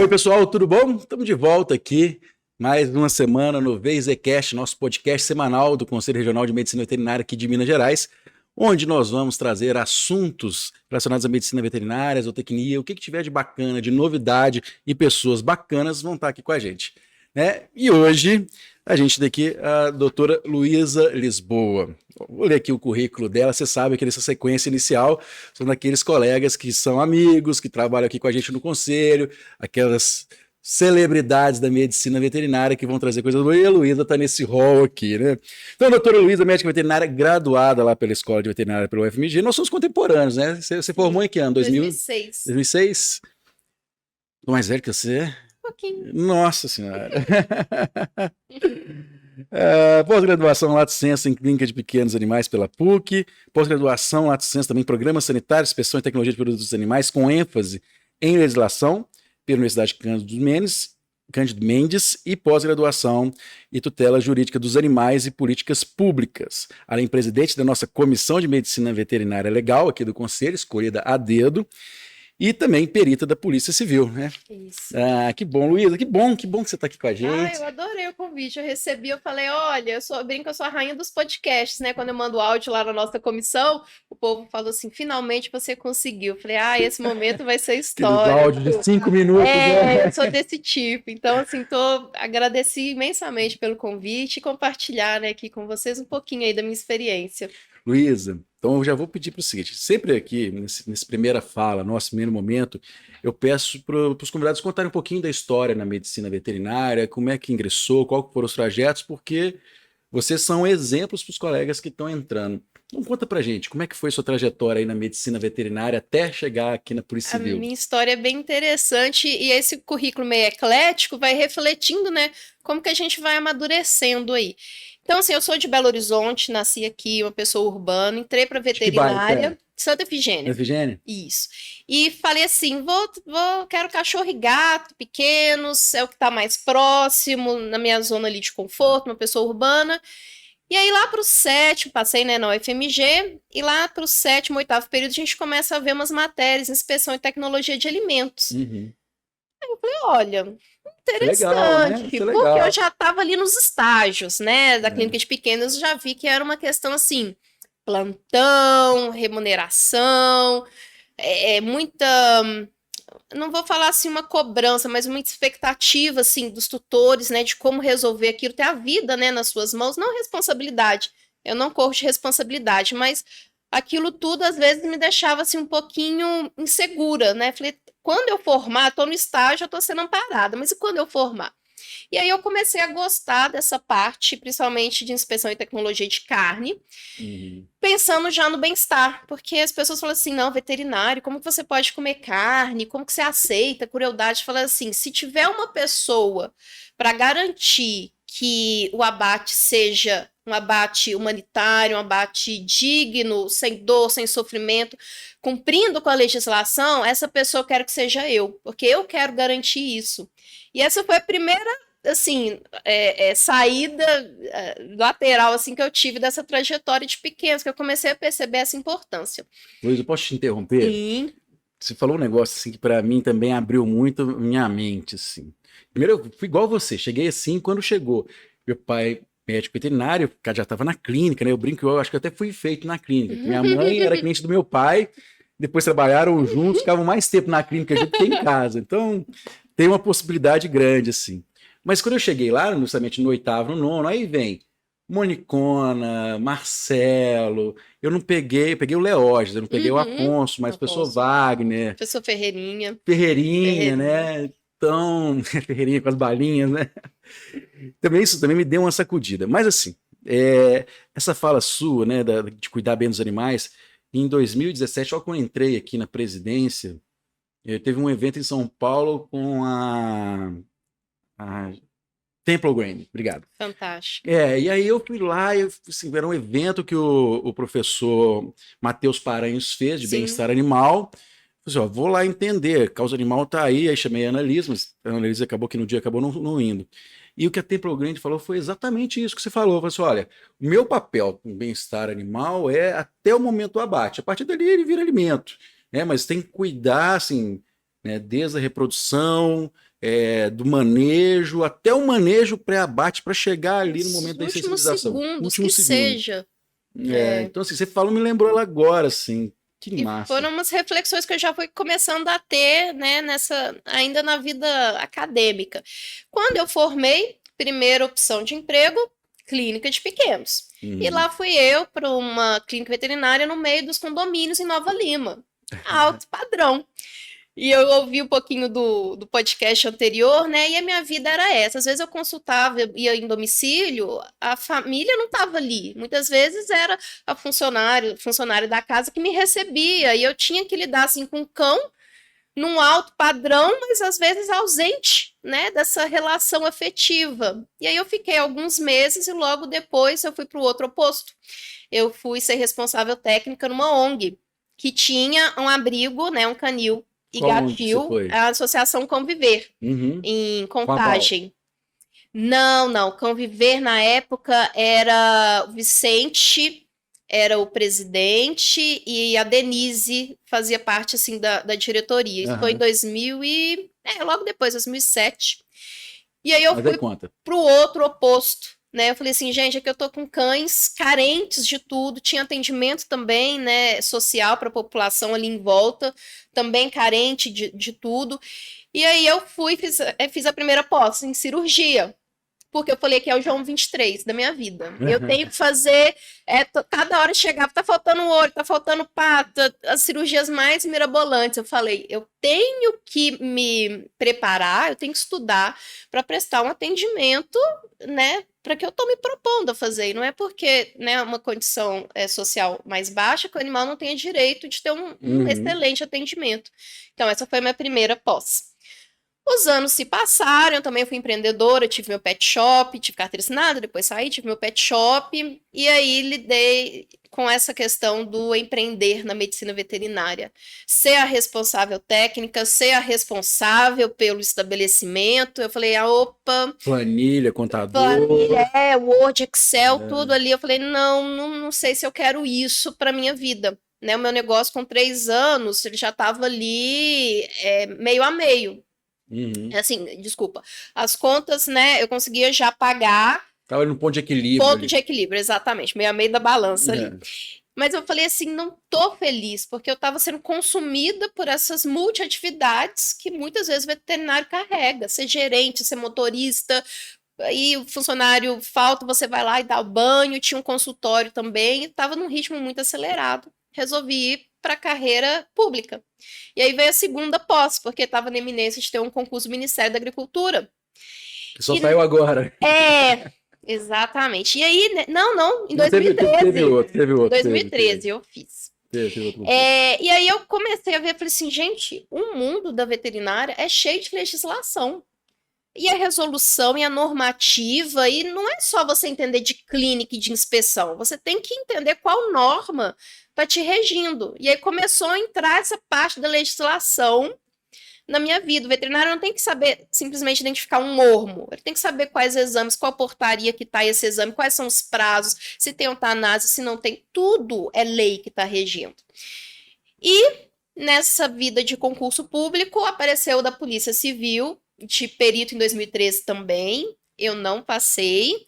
Oi, pessoal, tudo bom? Estamos de volta aqui, mais uma semana no VZCast, nosso podcast semanal do Conselho Regional de Medicina Veterinária aqui de Minas Gerais, onde nós vamos trazer assuntos relacionados à medicina veterinária, zootecnia, o que tiver de bacana, de novidade e pessoas bacanas vão estar aqui com a gente, né? E hoje a gente tem aqui a doutora Luísa Lisboa. Vou ler aqui o currículo dela. Você sabe que nessa sequência inicial são daqueles colegas que são amigos, que trabalham aqui com a gente no conselho, aquelas celebridades da medicina veterinária que vão trazer coisas boas. E a Luísa está nesse rol aqui, né? Então, a doutora Luísa, médica veterinária, graduada lá pela Escola de Veterinária pela UFMG. Nós somos contemporâneos, né? Você formou em que ano? 2006. 2006? Tô mais velho que você? Pouquinho. Nossa Senhora! Pós-graduação Lato Sensu em Clínica de Pequenos Animais pela PUC, pós-graduação Lato Sensu também em Programa Sanitário, Inspeção e Tecnologia de Produtos dos Animais, com ênfase em legislação, pela Universidade Cândido Mendes, e pós-graduação e tutela jurídica dos animais e políticas públicas. Além presidente da nossa Comissão de Medicina Veterinária Legal, aqui do Conselho, escolhida a dedo, e também perita da Polícia Civil, né? Isso. Que bom, Luísa, que bom que você está aqui com a gente. Eu adorei o convite, eu recebi, eu falei, olha, eu sou a rainha dos podcasts, né? Quando eu mando áudio lá na nossa comissão, o povo falou assim, finalmente você conseguiu. Eu falei, esse momento vai ser histórico. Áudio de 5 minutos, né? Eu sou desse tipo, então assim, agradeci imensamente pelo convite e compartilhar, né, aqui com vocês um pouquinho aí da minha experiência. Luísa, então eu já vou pedir para o seguinte, sempre aqui, nesse primeira fala, nosso primeiro momento, eu peço para os convidados contarem um pouquinho da história na medicina veterinária, como é que ingressou, qual foram os trajetos, porque vocês são exemplos para os colegas que estão entrando. Então conta pra gente, como é que foi sua trajetória aí na medicina veterinária até chegar aqui na Polícia Civil? A minha história é bem interessante e esse currículo meio eclético vai refletindo, né, como que a gente vai amadurecendo aí. Então, assim, eu sou de Belo Horizonte, nasci aqui, uma pessoa urbana, entrei para veterinária, Santa Efigênia. Santa Efigênia? Isso. E falei assim, quero cachorro e gato pequenos, é o que está mais próximo, na minha zona ali de conforto, uma pessoa urbana. E aí lá para o sétimo, passei, né, na UFMG, e lá para o sétimo, oitavo período, a gente começa a ver umas matérias, inspeção e tecnologia de alimentos. Uhum. Aí eu falei, olha, interessante, legal, né? porque eu já estava ali nos estágios, né, da clínica de pequenos, já vi que era uma questão assim, plantão, remuneração, muita, não vou falar assim uma cobrança, mas muita expectativa assim dos tutores, né, de como resolver aquilo, ter a vida, né, nas suas mãos, não responsabilidade. Eu não corro de responsabilidade, mas aquilo tudo às vezes me deixava assim um pouquinho insegura, né? Falei, quando eu formar, tô no estágio, eu tô sendo amparada, mas e quando eu formar? E aí eu comecei a gostar dessa parte, principalmente de inspeção e tecnologia de carne, pensando já no bem-estar, porque as pessoas falam assim, não, veterinário, como que você pode comer carne? Como que você aceita? Crueldade, fala assim, se tiver uma pessoa para garantir que o abate seja um abate humanitário, um abate digno, sem dor, sem sofrimento, cumprindo com a legislação, essa pessoa eu quero que seja eu, porque eu quero garantir isso. E essa foi a primeira, assim, saída lateral, assim, que eu tive dessa trajetória de pequenos, que eu comecei a perceber essa importância. Luiz, eu posso te interromper? Sim. Você falou um negócio, assim, que para mim também abriu muito minha mente, assim. Primeiro, eu fui igual você, cheguei assim, quando chegou, meu pai, médico veterinário, já estava na clínica, né? Eu brinco, eu acho que até fui feito na clínica. Minha mãe era cliente do meu pai, depois trabalharam juntos, ficavam mais tempo na clínica junto que em casa. Então, tem uma possibilidade grande, assim. Mas quando eu cheguei lá, justamente no oitavo, no nono, aí vem Monicona, Marcelo, eu peguei o Leógenes, eu não peguei o Afonso, mas o professor Wagner. Professor Ferreirinha. Ferreirinha, né? Então, Ferreirinha com as balinhas, né? Também isso também me deu uma sacudida. Mas assim, essa fala sua, né, de cuidar bem dos animais, em 2017, quando eu entrei aqui na presidência, teve um evento em São Paulo com a Temple Grande, obrigado. Fantástico. E aí eu fui lá, assim, era um evento que o professor Matheus Paranhos fez, de bem-estar animal. Falei assim, vou lá entender, a causa animal tá aí chamei a Annalise, mas a Annalise acabou que no dia acabou não indo. E o que a Temple Grande falou foi exatamente isso que você falou. Falou assim, olha, o meu papel com bem-estar animal é até o momento do abate. A partir dali ele vira alimento, né? Mas tem que cuidar, assim, né, desde a reprodução, do manejo, até o manejo pré-abate para chegar ali no momento da Últimos sensibilização. segundos, que seja. Então, assim, você falou, me lembrou ela agora, assim. Que E massa. foram umas reflexões que eu já fui começando a ter, né, ainda na vida acadêmica. Quando eu formei, primeira opção de emprego, clínica de pequenos. E lá fui eu para uma clínica veterinária no meio dos condomínios em Nova Lima. Alto padrão. E eu ouvi um pouquinho do podcast anterior, né? E a minha vida era essa. Às vezes eu consultava, ia em domicílio, a família não estava ali. Muitas vezes era a funcionário da casa que me recebia. E eu tinha que lidar assim com um cão num alto padrão, mas às vezes ausente, né? Dessa relação afetiva. E aí eu fiquei alguns meses e logo depois eu fui para o outro oposto. Eu fui ser responsável técnica numa ONG que tinha um abrigo, né? Um canil e gatil, a Associação Conviver, em Contagem. Não. Conviver na época era o Vicente, era o presidente, e a Denise fazia parte, assim, da diretoria. Isso foi em 2000 e... logo depois, 2007. E aí eu fui pro outro oposto, né? Eu falei assim, gente, aqui eu tô com cães carentes de tudo, tinha atendimento também, né, social para a população ali em volta, também carente de tudo. E aí eu fiz a primeira pós em cirurgia, porque eu falei que é o João 23 da minha vida. Eu tenho que fazer, cada hora chegava, tá faltando olho, tá faltando pata, as cirurgias mais mirabolantes. Eu falei, eu tenho que me preparar, eu tenho que estudar para prestar um atendimento, né, para que eu tô me propondo a fazer. E não é porque, né, uma condição social mais baixa que o animal não tenha direito de ter um excelente atendimento. Então, essa foi a minha primeira pós. Os anos se passaram, eu também fui empreendedora, tive meu pet shop, tive carteira assinada, depois saí, tive meu pet shop, e aí lidei com essa questão do empreender na medicina veterinária. Ser a responsável técnica, ser a responsável pelo estabelecimento. Eu falei, opa... Planilha, contador... Planilha, Word, Excel, tudo ali. Eu falei, não sei se eu quero isso para minha vida. Né? O meu negócio com 3 anos, ele já estava ali meio a meio. Assim, desculpa. As contas, né, eu conseguia já pagar. Tava no ponto de equilíbrio. Ponto de equilíbrio, exatamente. Meio a meio da balança ali. Mas eu falei assim, não tô feliz, porque eu estava sendo consumida por essas multiatividades que muitas vezes o veterinário carrega. Ser gerente, ser motorista, aí o funcionário falta, você vai lá e dá o banho, tinha um consultório também, estava num ritmo muito acelerado. Resolvi ir para a carreira pública. E aí veio a segunda pós, porque estava na iminência de ter um concurso do Ministério da Agricultura. Que só saiu agora. Exatamente. E aí, não, em 2013. Teve outro. 2013 eu fiz. E aí eu comecei a ver, falei assim, gente, o mundo da veterinária é cheio de legislação. E a resolução e a normativa, e não é só você entender de clínica e de inspeção, você tem que entender qual norma está te regindo. E aí começou a entrar essa parte da legislação na minha vida. O veterinário não tem que saber simplesmente identificar um mormo, ele tem que saber quais exames, qual portaria que está esse exame, quais são os prazos, se tem eutanásia, se não tem, tudo é lei que está regindo. E nessa vida de concurso público, apareceu o da Polícia Civil, de perito em 2013 também, eu não passei,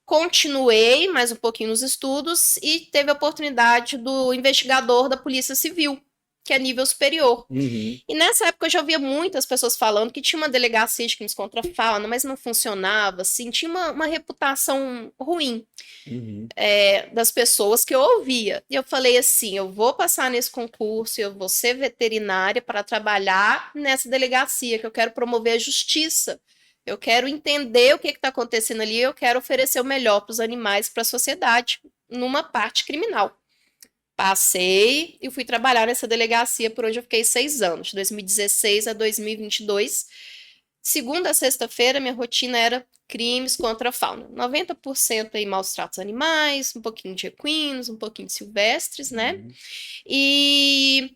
continuei mais um pouquinho nos estudos e teve a oportunidade do investigador da Polícia Civil, que é nível superior. E nessa época eu já ouvia muitas pessoas falando que tinha uma delegacia de crimes contra a fauna, mas não funcionava, assim, tinha uma reputação ruim das pessoas que eu ouvia. E eu falei assim, eu vou passar nesse concurso, eu vou ser veterinária para trabalhar nessa delegacia, que eu quero promover a justiça. Eu quero entender o que está acontecendo ali, eu quero oferecer o melhor para os animais, para a sociedade, numa parte criminal. Passei e fui trabalhar nessa delegacia por onde eu fiquei 6 anos, de 2016 a 2022. Segunda a sexta-feira, minha rotina era crimes contra a fauna. 90% aí maus tratos animais, um pouquinho de equinos, um pouquinho de silvestres, né? E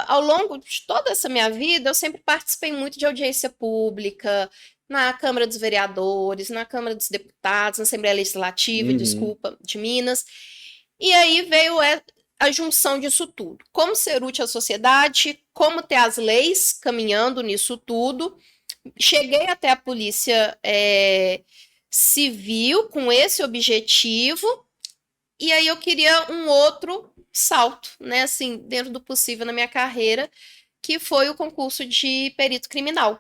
ao longo de toda essa minha vida, eu sempre participei muito de audiência pública, na Câmara dos Vereadores, na Câmara dos Deputados, na Assembleia Legislativa, de Minas. E aí veio a junção disso tudo. Como ser útil à sociedade, como ter as leis caminhando nisso tudo. Cheguei até a polícia civil com esse objetivo, e aí eu queria um outro salto, né, assim, dentro do possível na minha carreira, que foi o concurso de perito criminal.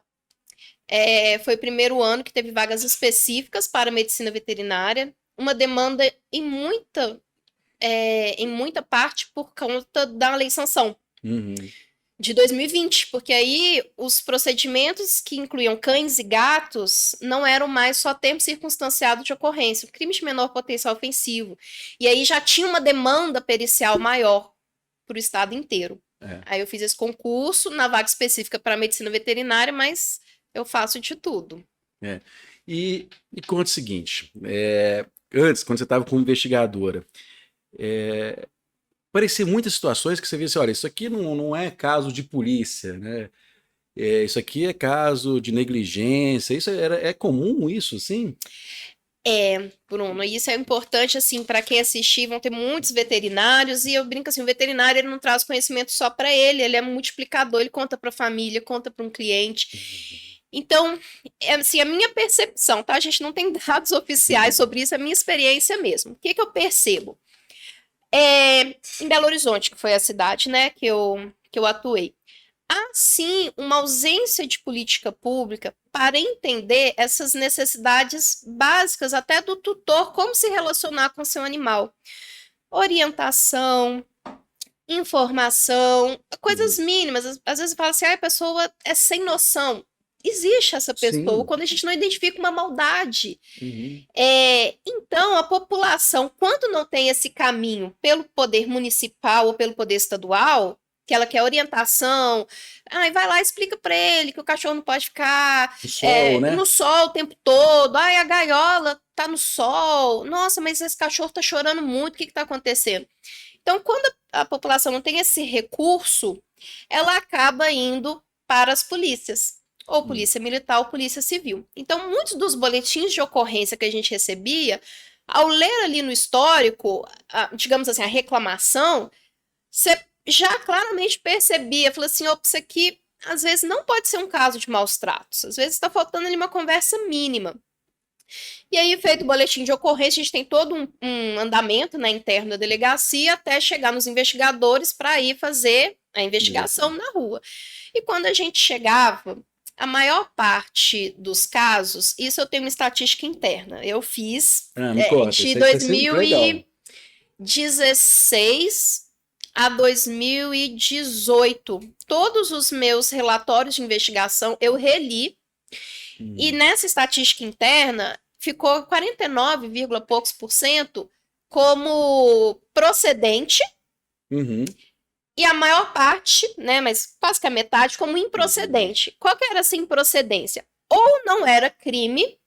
Foi o primeiro ano que teve vagas específicas para medicina veterinária, uma demanda em muita parte por conta da Lei Sanção de 2020, porque aí os procedimentos que incluíam cães e gatos não eram mais só tempo circunstanciado de ocorrência, crime de menor potencial ofensivo. E aí já tinha uma demanda pericial maior para o estado inteiro. Aí eu fiz esse concurso na vaga específica para medicina veterinária, mas eu faço de tudo. E conta o seguinte, antes, quando você estava como investigadora, parecia muitas situações que você via assim, olha, isso aqui não é caso de polícia, né? Isso aqui é caso de negligência. Isso é comum isso, assim? Bruno, e isso é importante, assim, para quem assistir, vão ter muitos veterinários, e eu brinco assim, o veterinário ele não traz conhecimento só para ele é multiplicador, ele conta para a família, conta para um cliente. Então, assim, a minha percepção, tá? A gente não tem dados oficiais sobre isso, é a minha experiência mesmo. O que eu percebo? Em Belo Horizonte, que foi a cidade, né, que eu atuei. Há, sim, uma ausência de política pública para entender essas necessidades básicas, até do tutor, como se relacionar com seu animal. Orientação, informação, coisas mínimas. Às vezes fala assim, a pessoa é sem noção. Existe essa pessoa, Sim. quando a gente não identifica uma maldade. Então, a população, quando não tem esse caminho pelo poder municipal ou pelo poder estadual, que ela quer orientação, vai lá, explica para ele que o cachorro não pode ficar no sol, né? no sol o tempo todo, a gaiola tá no sol, nossa, mas esse cachorro tá chorando muito, o que tá acontecendo? Então, quando a população não tem esse recurso, ela acaba indo para as polícias, ou polícia militar ou polícia civil. Então, muitos dos boletins de ocorrência que a gente recebia, ao ler ali no histórico, digamos assim, a reclamação, você já claramente percebia, falou assim, isso aqui às vezes não pode ser um caso de maus tratos, às vezes está faltando ali uma conversa mínima. E aí, feito o boletim de ocorrência, a gente tem todo um andamento, né, interno da delegacia até chegar nos investigadores para ir fazer a investigação na rua. E quando a gente chegava, a maior parte dos casos, isso eu tenho uma estatística interna, eu fiz de 2016 a 2018. Todos os meus relatórios de investigação eu reli, e nessa estatística interna ficou 49, poucos por cento como procedente, e a maior parte, né, mas quase que a metade, como improcedente. Qual que era essa improcedência? Ou não era crime,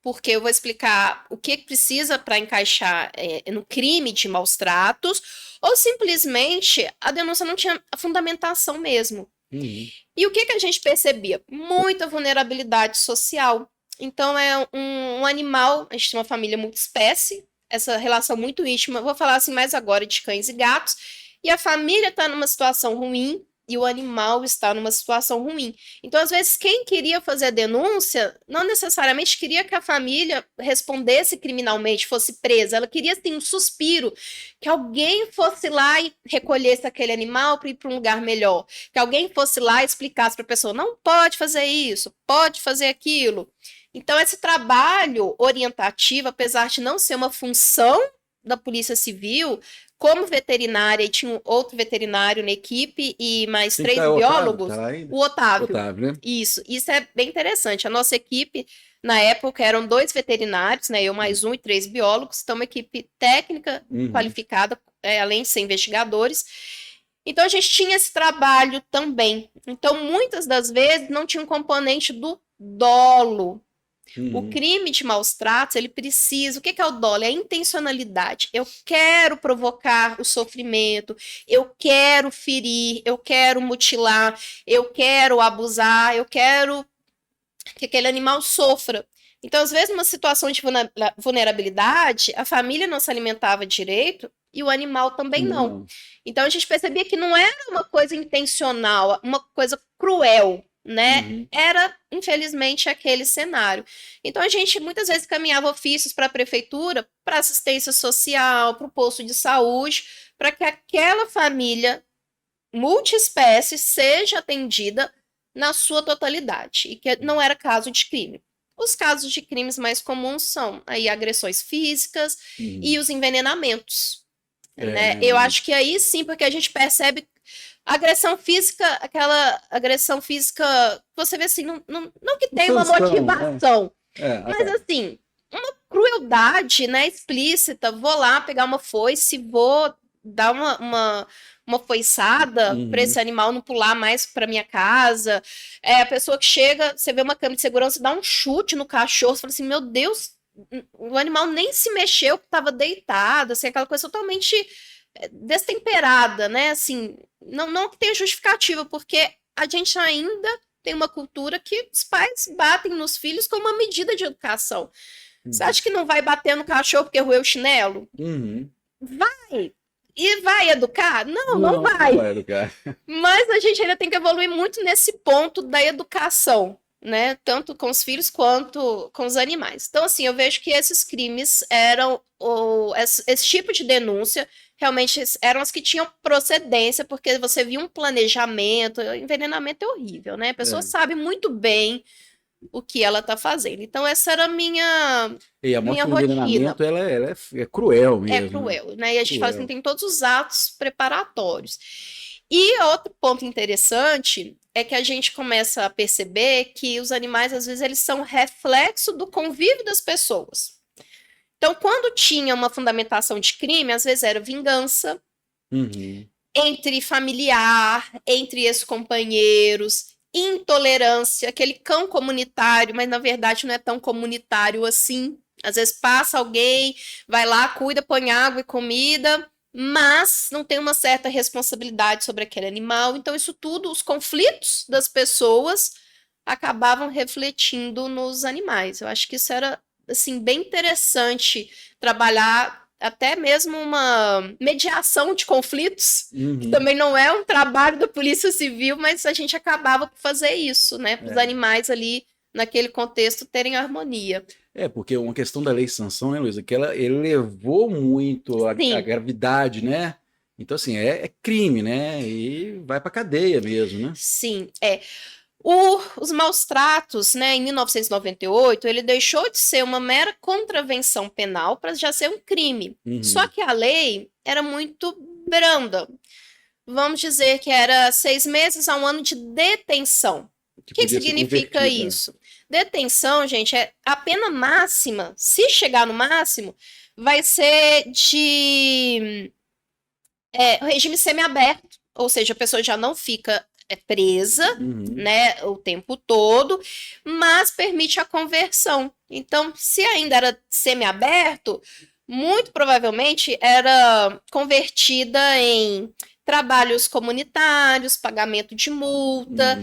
porque eu vou explicar o que precisa para encaixar no crime de maus tratos, ou simplesmente a denúncia não tinha a fundamentação mesmo. E o que a gente percebia? Muita vulnerabilidade social. Então, é um animal, a gente tem uma família multiespécie, essa relação muito íntima, vou falar assim mais agora de cães e gatos, e a família está numa situação ruim, e o animal está numa situação ruim. Então, às vezes, quem queria fazer a denúncia não necessariamente queria que a família respondesse criminalmente, fosse presa. Ela queria, assim, um suspiro, que alguém fosse lá e recolhesse aquele animal para ir para um lugar melhor. Que alguém fosse lá e explicasse para a pessoa, não pode fazer isso, pode fazer aquilo. Então, esse trabalho orientativo, apesar de não ser uma função da Polícia Civil, como veterinária, e tinha outro veterinário na equipe e mais 3 biólogos, o Otávio. Otávio, né? Isso é bem interessante. A nossa equipe, na época, eram 2 veterinários, né? Eu mais 1 e 3 biólogos, então uma equipe técnica qualificada, além de ser investigadores. Então a gente tinha esse trabalho também. Então, muitas das vezes, não tinha um componente do dolo. O crime de maus tratos, ele precisa... O que é o dolo? É a intencionalidade. Eu quero provocar o sofrimento, eu quero ferir, eu quero mutilar, eu quero abusar, eu quero que aquele animal sofra. Então, às vezes, numa situação de vulnerabilidade, a família não se alimentava direito e o animal também não. Não. Então a gente percebia que não era uma coisa intencional, uma coisa cruel, né? Uhum. Era, infelizmente, aquele cenário. Então a gente muitas vezes caminhava ofícios para a prefeitura, para assistência social, para o posto de saúde, para que aquela família multiespécie seja atendida na sua totalidade, e que não era caso de crime. Os casos de crimes mais comuns são aí agressões físicas e os envenenamentos, né? Eu acho que aí sim, porque a gente percebe agressão física, aquela agressão física, você vê assim, não que tem uma motivação, mas assim, uma crueldade, né, explícita, vou lá pegar uma foice, vou dar uma foiçada para esse animal não pular mais para minha casa. A pessoa que chega, você vê uma câmera de segurança, dá um chute no cachorro, você fala assim, meu Deus, o animal nem se mexeu, estava deitado, assim, aquela coisa totalmente destemperada, né? Assim, não que tenha justificativa, porque a gente ainda tem uma cultura que os pais batem nos filhos como uma medida de educação. Você acha que não vai bater no cachorro porque roeu o chinelo? Vai! E vai educar? Não vai. Não vai educar. Mas a gente ainda tem que evoluir muito nesse ponto da educação, né? Tanto com os filhos quanto com os animais. Então, assim, eu vejo que esses crimes eram, esse tipo de denúncia, realmente eram as que tinham procedência, porque você via um planejamento, envenenamento é horrível, né? A pessoa sabe muito bem o que ela está fazendo. Então, essa era a minha E a morte minha do rotina. envenenamento, ela é cruel mesmo. É cruel, né? E a gente fala assim, Cruel. tem todos os atos preparatórios. E outro ponto interessante é que a gente começa a perceber que os animais, às vezes, eles são reflexo do convívio das pessoas. Então, quando tinha uma fundamentação de crime, às vezes era vingança, entre familiar, entre ex-companheiros, intolerância, aquele cão comunitário, mas na verdade não é tão comunitário assim. Às vezes passa alguém, vai lá, cuida, põe água e comida, mas não tem uma certa responsabilidade sobre aquele animal. Então, isso tudo, os conflitos das pessoas acabavam refletindo nos animais. Eu acho que isso era, assim, bem interessante trabalhar até mesmo uma mediação de conflitos, que também não é um trabalho da Polícia Civil, mas a gente acabava por fazer isso, né? Para os animais ali, naquele contexto, terem harmonia. Porque uma questão da lei sanção, né, Luísa, que ela elevou muito a gravidade, né? Então, assim, é crime, né? E vai pra cadeia mesmo, né? Sim, os maus tratos, né, em 1998, ele deixou de ser uma mera contravenção penal para já ser um crime. Só que a lei era muito branda. Vamos dizer que era 6 meses a 1 ano de detenção. O que significa isso? Detenção, gente, é a pena máxima. Se chegar no máximo, vai ser de regime semiaberto. Ou seja, a pessoa já não fica presa, né, o tempo todo, mas permite a conversão. Então, se ainda era semiaberto, muito provavelmente era convertida em trabalhos comunitários, pagamento de multa,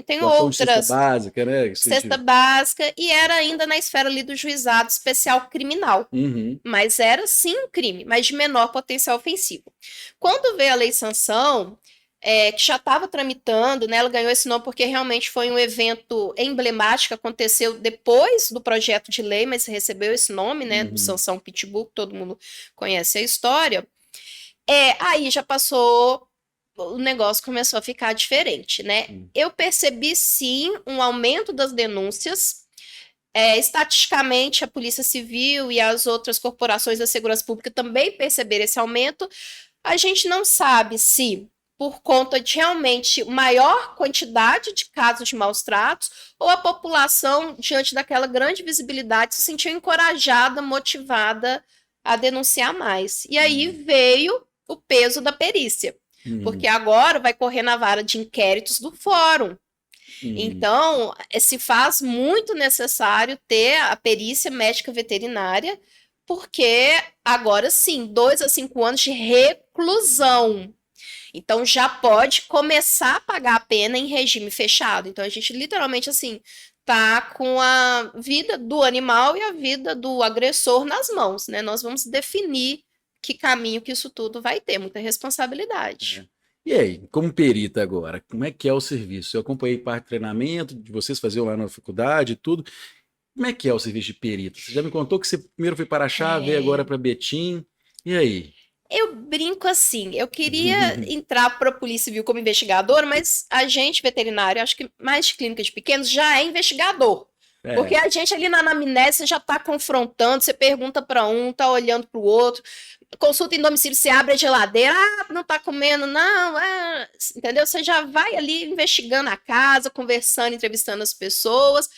tem outras... Cesta básica, né? Cesta básica, e era ainda na esfera ali do juizado especial criminal. Mas era sim um crime, mas de menor potencial ofensivo. Quando veio a lei sanção, que já estava tramitando, né, ela ganhou esse nome porque realmente foi um evento emblemático que aconteceu depois do projeto de lei, mas recebeu esse nome, né, do Sanção Pitbull, que todo mundo conhece a história. Aí já passou, o negócio começou a ficar diferente, né? Eu percebi sim um aumento das denúncias. Estatisticamente, a Polícia Civil e as outras corporações da segurança pública também perceberam esse aumento. A gente não sabe se por conta de realmente maior quantidade de casos de maus tratos, ou a população, diante daquela grande visibilidade, se sentiu encorajada, motivada a denunciar mais. E aí veio o peso da perícia, porque agora vai correr na vara de inquéritos do fórum. Então, se faz muito necessário ter a perícia médica veterinária, porque agora sim, 2 a 5 anos de reclusão. Então, já pode começar a pagar a pena em regime fechado. Então, a gente literalmente, assim, tá com a vida do animal e a vida do agressor nas mãos, né? Nós vamos definir que caminho que isso tudo vai ter, muita responsabilidade. E aí, como perita agora, como é que é o serviço? Eu acompanhei parte do treinamento de vocês faziam lá na faculdade e tudo. Como é que é o serviço de perita? Você já me contou que você primeiro foi para Araxá, veio agora para Betim. E aí? Eu brinco assim, eu queria entrar para a Polícia Civil como investigador, mas a gente veterinário, acho que mais de clínica de pequenos, já é investigador. Porque a gente ali na anamnese já está confrontando, você pergunta para um, tá olhando para o outro, consulta em domicílio, você abre a geladeira, não tá comendo, não, entendeu? Você já vai ali investigando a casa, conversando, entrevistando as pessoas,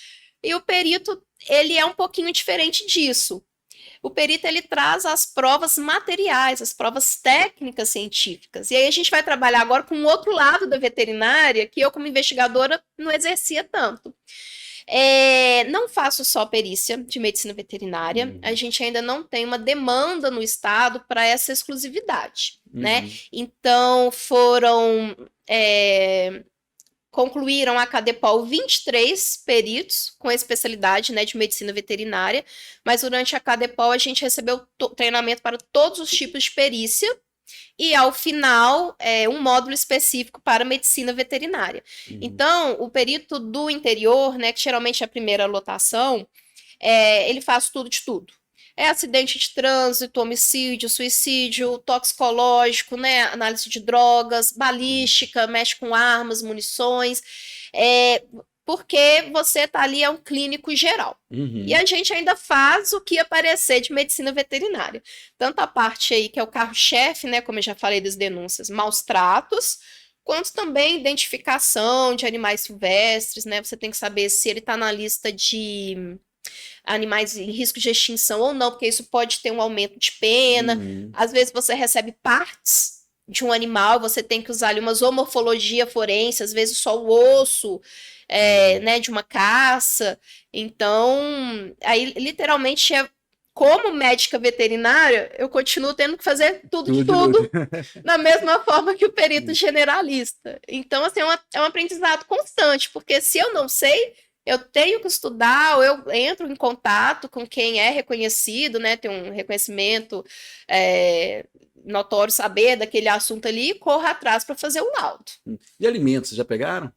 e o perito, ele é um pouquinho diferente disso. O perito, ele traz as provas materiais, as provas técnicas científicas. E aí a gente vai trabalhar agora com o outro lado da veterinária, que eu, como investigadora, não exercia tanto. Não faço só perícia de medicina veterinária, a gente ainda não tem uma demanda no estado para essa exclusividade, né? Então, concluíram a Cadepol 23 peritos com especialidade, né, de medicina veterinária, mas durante a Cadepol a gente recebeu treinamento para todos os tipos de perícia, e ao final um módulo específico para medicina veterinária. Então, o perito do interior, né, que geralmente é a primeira lotação, ele faz tudo de tudo. Acidente de trânsito, homicídio, suicídio, toxicológico, né, análise de drogas, balística, mexe com armas, munições, porque você está ali, é um clínico geral. E a gente ainda faz o que aparecer de medicina veterinária. Tanto a parte aí que é o carro-chefe, né, como eu já falei das denúncias, maus tratos, quanto também identificação de animais silvestres, né, você tem que saber se ele está na lista de animais em risco de extinção ou não, porque isso pode ter um aumento de pena. Às vezes você recebe partes de um animal, você tem que usar ali uma zoomorfologia forense, às vezes só o osso, né, de uma caça. Então, aí literalmente como médica veterinária, eu continuo tendo que fazer tudo de tudo, da mesma forma que o perito generalista. Então, assim, é um aprendizado constante, porque se eu não sei, eu tenho que estudar, ou eu entro em contato com quem é reconhecido, né, tem um reconhecimento notório, saber daquele assunto ali, e corro atrás para fazer o laudo. E alimentos, vocês já pegaram?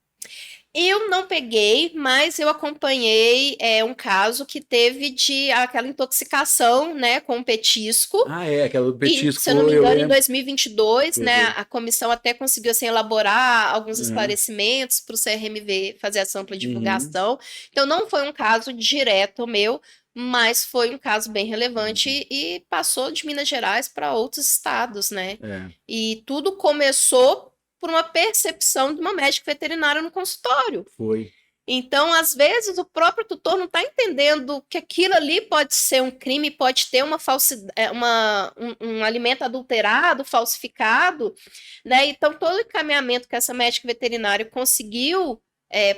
Eu não peguei, mas eu acompanhei um caso que teve aquela intoxicação, né, com petisco. Aquela do petisco. E, se eu não me engano, em 2022, né, a comissão até conseguiu assim, elaborar alguns esclarecimentos para o CRMV fazer essa ampla divulgação. Então, não foi um caso direto meu, mas foi um caso bem relevante e passou de Minas Gerais para outros estados, né? E tudo começou por uma percepção de uma médica veterinária no consultório. Foi. Então, às vezes, o próprio tutor não está entendendo que aquilo ali pode ser um crime, pode ter um alimento adulterado, falsificado, né? Então, todo o encaminhamento que essa médica veterinária conseguiu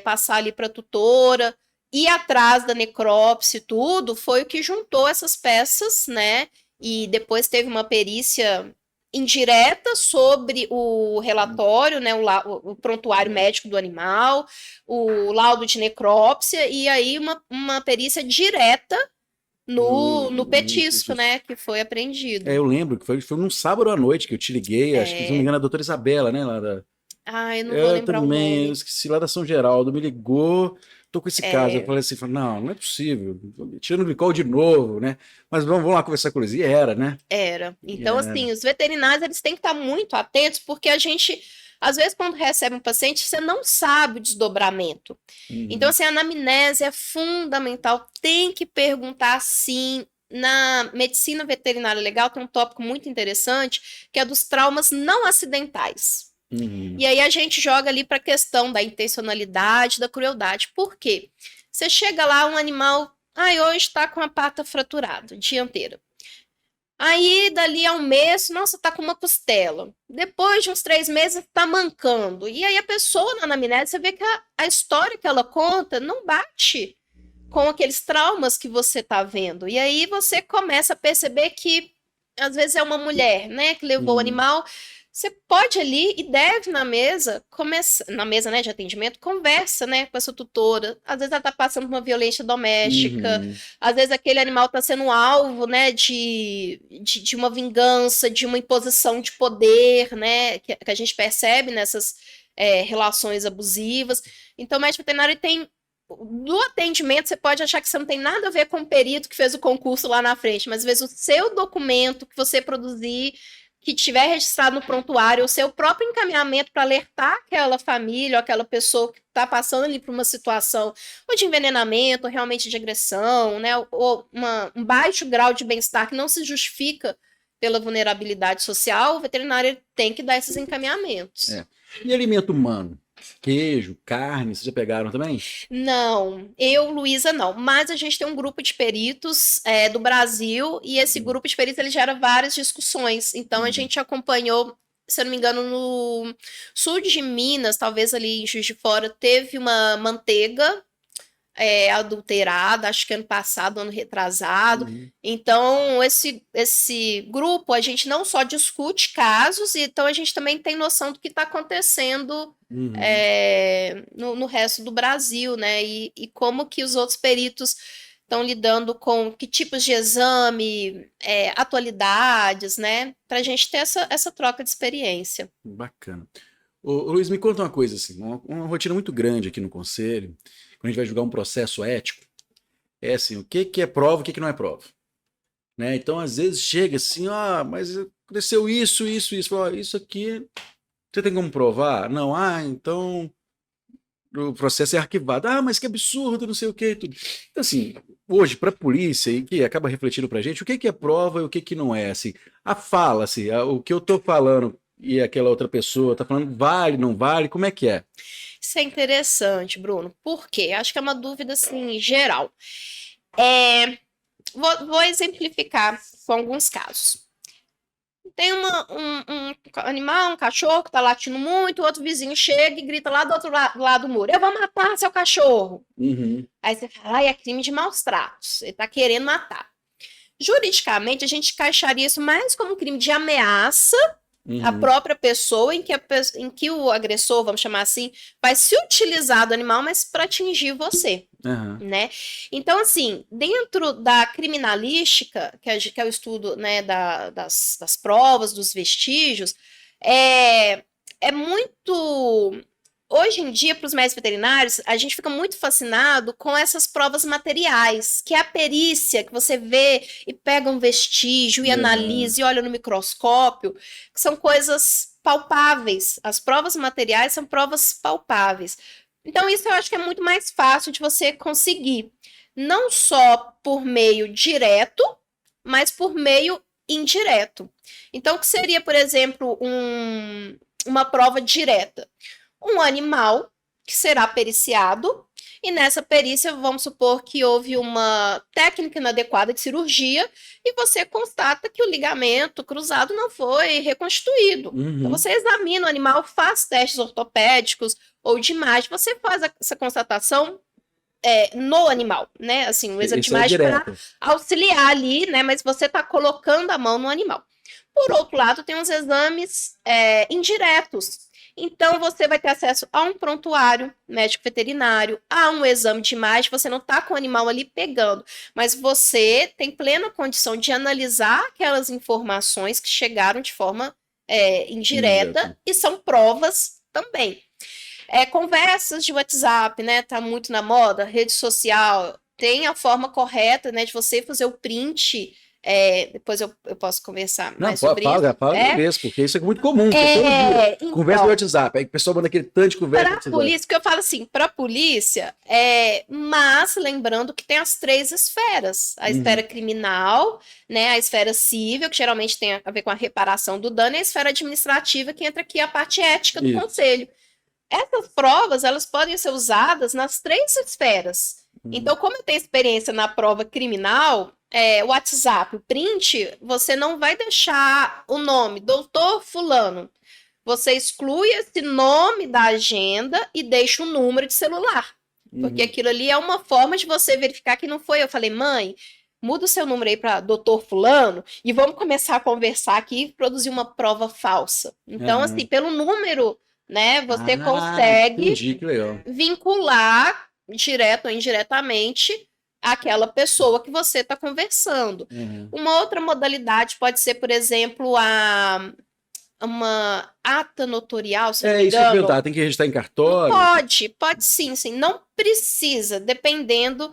passar ali para a tutora, ir atrás da necrópsia e tudo, foi o que juntou essas peças, né? E depois teve uma perícia indireta sobre o relatório, né, o prontuário médico do animal, o laudo de necrópsia, e aí uma perícia direta no petisco, né, que foi apreendido. Eu lembro que foi num sábado à noite que eu te liguei, acho que, se não me engano, a doutora Isabela, né, lá da... eu não vou lembrar o nome. Eu esqueci, lá da São Geraldo, me ligou, tô com esse caso, eu falei assim, não é possível, tirando o glicol de novo, né, mas vamos lá conversar com eles, e era, né? Era, então assim, os veterinários, eles têm que estar muito atentos, porque a gente, às vezes, quando recebe um paciente, você não sabe o desdobramento. Então, assim, a anamnese é fundamental, tem que perguntar sim. Na medicina veterinária legal tem um tópico muito interessante, que é dos traumas não acidentais. E aí a gente joga ali para a questão da intencionalidade, da crueldade. Por quê? Você chega lá, um animal, hoje está com a pata fraturada, dianteira. Aí, dali a um mês, nossa, tá com uma costela. Depois de uns 3 meses, tá mancando. E aí a pessoa na anamnese, você vê que a história que ela conta não bate com aqueles traumas que você tá vendo. E aí você começa a perceber que, às vezes, é uma mulher, né, que levou o animal. você pode ali e deve na mesa, na mesa, né, de atendimento, conversa, né, com a sua tutora. Às vezes ela está passando por uma violência doméstica, às vezes aquele animal está sendo alvo, né, de uma vingança, de uma imposição de poder, né, que a gente percebe nessas relações abusivas. Então, o médico veterinário tem no atendimento, você pode achar que você não tem nada a ver com o perito que fez o concurso lá na frente, mas às vezes o seu documento que você produzir, que tiver registrado no prontuário, o seu próprio encaminhamento para alertar aquela família ou aquela pessoa que está passando ali por uma situação ou de envenenamento, ou realmente de agressão, né, ou um baixo grau de bem-estar que não se justifica pela vulnerabilidade social, o veterinário tem que dar esses encaminhamentos. E alimento humano? Queijo, carne, vocês já pegaram também? Não, Luísa, não. Mas a gente tem um grupo de peritos do Brasil e esse grupo de peritos ele gera várias discussões. Então a gente acompanhou, se eu não me engano, no sul de Minas, talvez ali em Juiz de Fora, teve uma manteiga adulterada, acho que ano passado, ano retrasado. Então, esse grupo, a gente não só discute casos, então a gente também tem noção do que está acontecendo no resto do Brasil, né? E como que os outros peritos estão lidando com que tipos de exame, atualidades, né? Para a gente ter essa troca de experiência. Bacana. Ô, Luiz, me conta uma coisa, assim, uma rotina muito grande aqui no Conselho, quando a gente vai julgar um processo ético, é assim, o que é prova, o que não é prova. Né? Então, às vezes, chega assim, mas aconteceu isso. Fala, isso aqui, você tem como provar? Não, então o processo é arquivado. Mas que absurdo, não sei o que. Tudo. Então, assim, hoje, para a polícia, e que acaba refletindo para a gente, o que é prova e o que não é, assim, a fala, assim, o que eu estou falando e aquela outra pessoa está falando, vale, não vale, como é que é? Isso é interessante, Bruno. Por quê? Acho que é uma dúvida, assim, geral. Vou exemplificar com alguns casos. Tem um animal, um cachorro que tá latindo muito, o outro vizinho chega e grita lá do outro lado do muro, eu vou matar seu cachorro. Aí você fala, é crime de maus tratos, ele tá querendo matar. Juridicamente, a gente encaixaria isso mais como um crime de ameaça a própria pessoa, em que o agressor, vamos chamar assim, vai se utilizar do animal, mas para atingir você, né? Então, assim, dentro da criminalística, que é o estudo, né, das provas, dos vestígios, é muito... Hoje em dia, para os médicos veterinários, a gente fica muito fascinado com essas provas materiais, que é a perícia, que você vê e pega um vestígio e analisa e olha no microscópio, que são coisas palpáveis. As provas materiais são provas palpáveis. Então, isso eu acho que é muito mais fácil de você conseguir, não só por meio direto, mas por meio indireto. Então, o que seria, por exemplo, uma prova direta? Um animal que será periciado, e nessa perícia vamos supor que houve uma técnica inadequada de cirurgia e você constata que o ligamento cruzado não foi reconstituído. Então você examina o animal, faz testes ortopédicos ou de imagem, você faz essa constatação no animal, né? Assim, o exame de imagem para auxiliar ali, né? Mas você está colocando a mão no animal. Por outro lado, tem os exames indiretos. Então, você vai ter acesso a um prontuário médico veterinário, a um exame de imagem, você não está com o animal ali pegando, mas você tem plena condição de analisar aquelas informações que chegaram de forma indireta e são provas também. Conversas de WhatsApp, né? Tá muito na moda, rede social, tem a forma correta, né, de você fazer o print. Depois eu posso conversar mais sobre isso. Fala mesmo, porque isso é muito comum. Então, conversa no WhatsApp, aí o pessoal manda aquele tanto de conversa. Para a polícia, que eu falo assim, para a polícia, mas lembrando que tem as 3 esferas. A esfera criminal, né, a esfera civil, que geralmente tem a ver com a reparação do dano, e a esfera administrativa, que entra aqui a parte ética do conselho. Essas provas, elas podem ser usadas nas 3 esferas. Então, como eu tenho experiência na prova criminal, o WhatsApp, o print, você não vai deixar o nome, doutor fulano. Você exclui esse nome da agenda e deixa um número de celular. Porque aquilo ali é uma forma de você verificar que não foi. Eu falei, mãe, muda o seu número aí para doutor fulano e vamos começar a conversar aqui e produzir uma prova falsa. Então, assim, pelo número, né, você consegue entendi, que legal. vincular direto ou indiretamente aquela pessoa que você está conversando. Uma outra modalidade pode ser, por exemplo, uma ata notorial, se não me Isso que eu engano. perguntar, tem que registrar em cartório? Pode sim, sim. Não precisa, dependendo.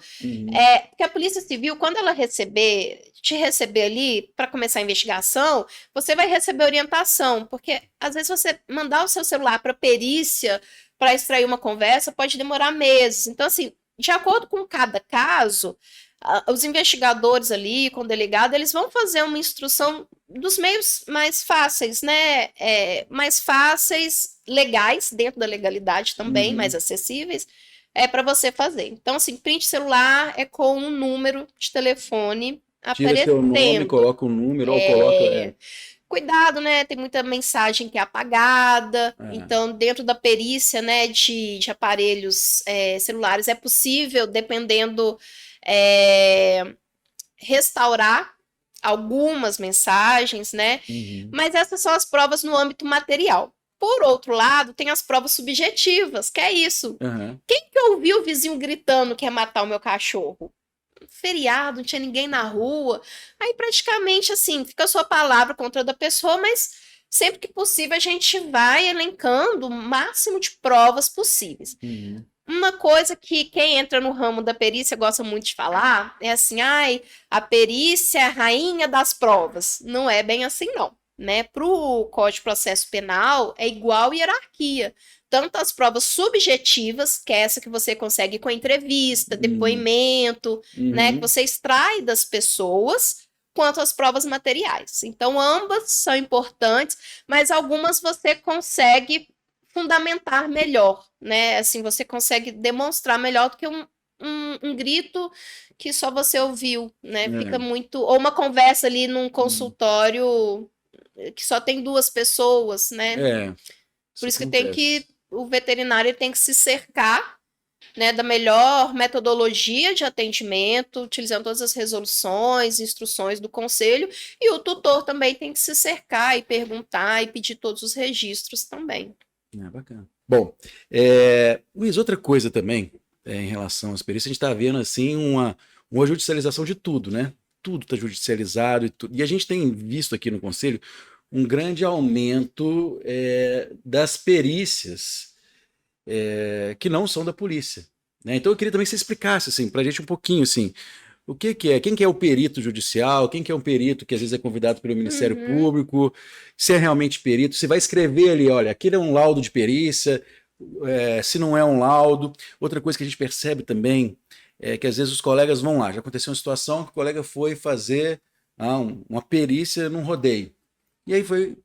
Porque a Polícia Civil, quando ela te receber ali para começar a investigação, você vai receber orientação, porque às vezes você mandar o seu celular para perícia para extrair uma conversa pode demorar meses. Então, assim, de acordo com cada caso, os investigadores ali, com o delegado, eles vão fazer uma instrução dos meios mais fáceis, né? Mais fáceis, legais, dentro da legalidade também, mais acessíveis, para você fazer. Então, assim, print celular é com um número de telefone aparecendo. Tira seu nome, coloca o número, ou coloca... Cuidado, né? Tem muita mensagem que é apagada. Então, dentro da perícia, né, de aparelhos celulares, é possível, dependendo, restaurar algumas mensagens, né? Mas essas são as provas no âmbito material. Por outro lado, tem as provas subjetivas, que é isso. Quem que ouviu o vizinho gritando que ia matar o meu cachorro? Feriado, não tinha ninguém na rua. Aí praticamente assim, fica a sua palavra contra a da pessoa, mas sempre que possível a gente vai elencando o máximo de provas possíveis. Uma coisa que quem entra no ramo da perícia gosta muito de falar é assim, a perícia é a rainha das provas. Não é bem assim, não. Né? Para o Código de Processo Penal, é igual hierarquia. Tanto as provas subjetivas, que é essa que você consegue com a entrevista, depoimento, né, que você extrai das pessoas, quanto as provas materiais. Então, ambas são importantes, mas algumas você consegue fundamentar melhor, né? Assim, você consegue demonstrar melhor do que um grito que só você ouviu, né? Fica muito... Ou uma conversa ali num consultório que só tem duas pessoas, né? Por isso que o veterinário tem que se cercar, né, da melhor metodologia de atendimento, utilizando todas as resoluções, instruções do conselho, e o tutor também tem que se cercar e perguntar e pedir todos os registros também. Bacana. Bom, Luiz, outra coisa também, em relação às perícias, a gente está vendo assim uma judicialização de tudo, né? Tudo está judicializado e a gente tem visto aqui no Conselho um grande aumento das perícias que não são da polícia, né? Então eu queria também que você explicasse assim, para a gente um pouquinho assim, o que é, quem que é o perito judicial, quem que é um perito que às vezes é convidado pelo Ministério Público, se é realmente perito, você vai escrever ali, olha, aquele é um laudo de perícia, se não é um laudo. Outra coisa que a gente percebe também é que às vezes os colegas vão lá, já aconteceu uma situação que o colega foi fazer uma perícia num rodeio, e aí foi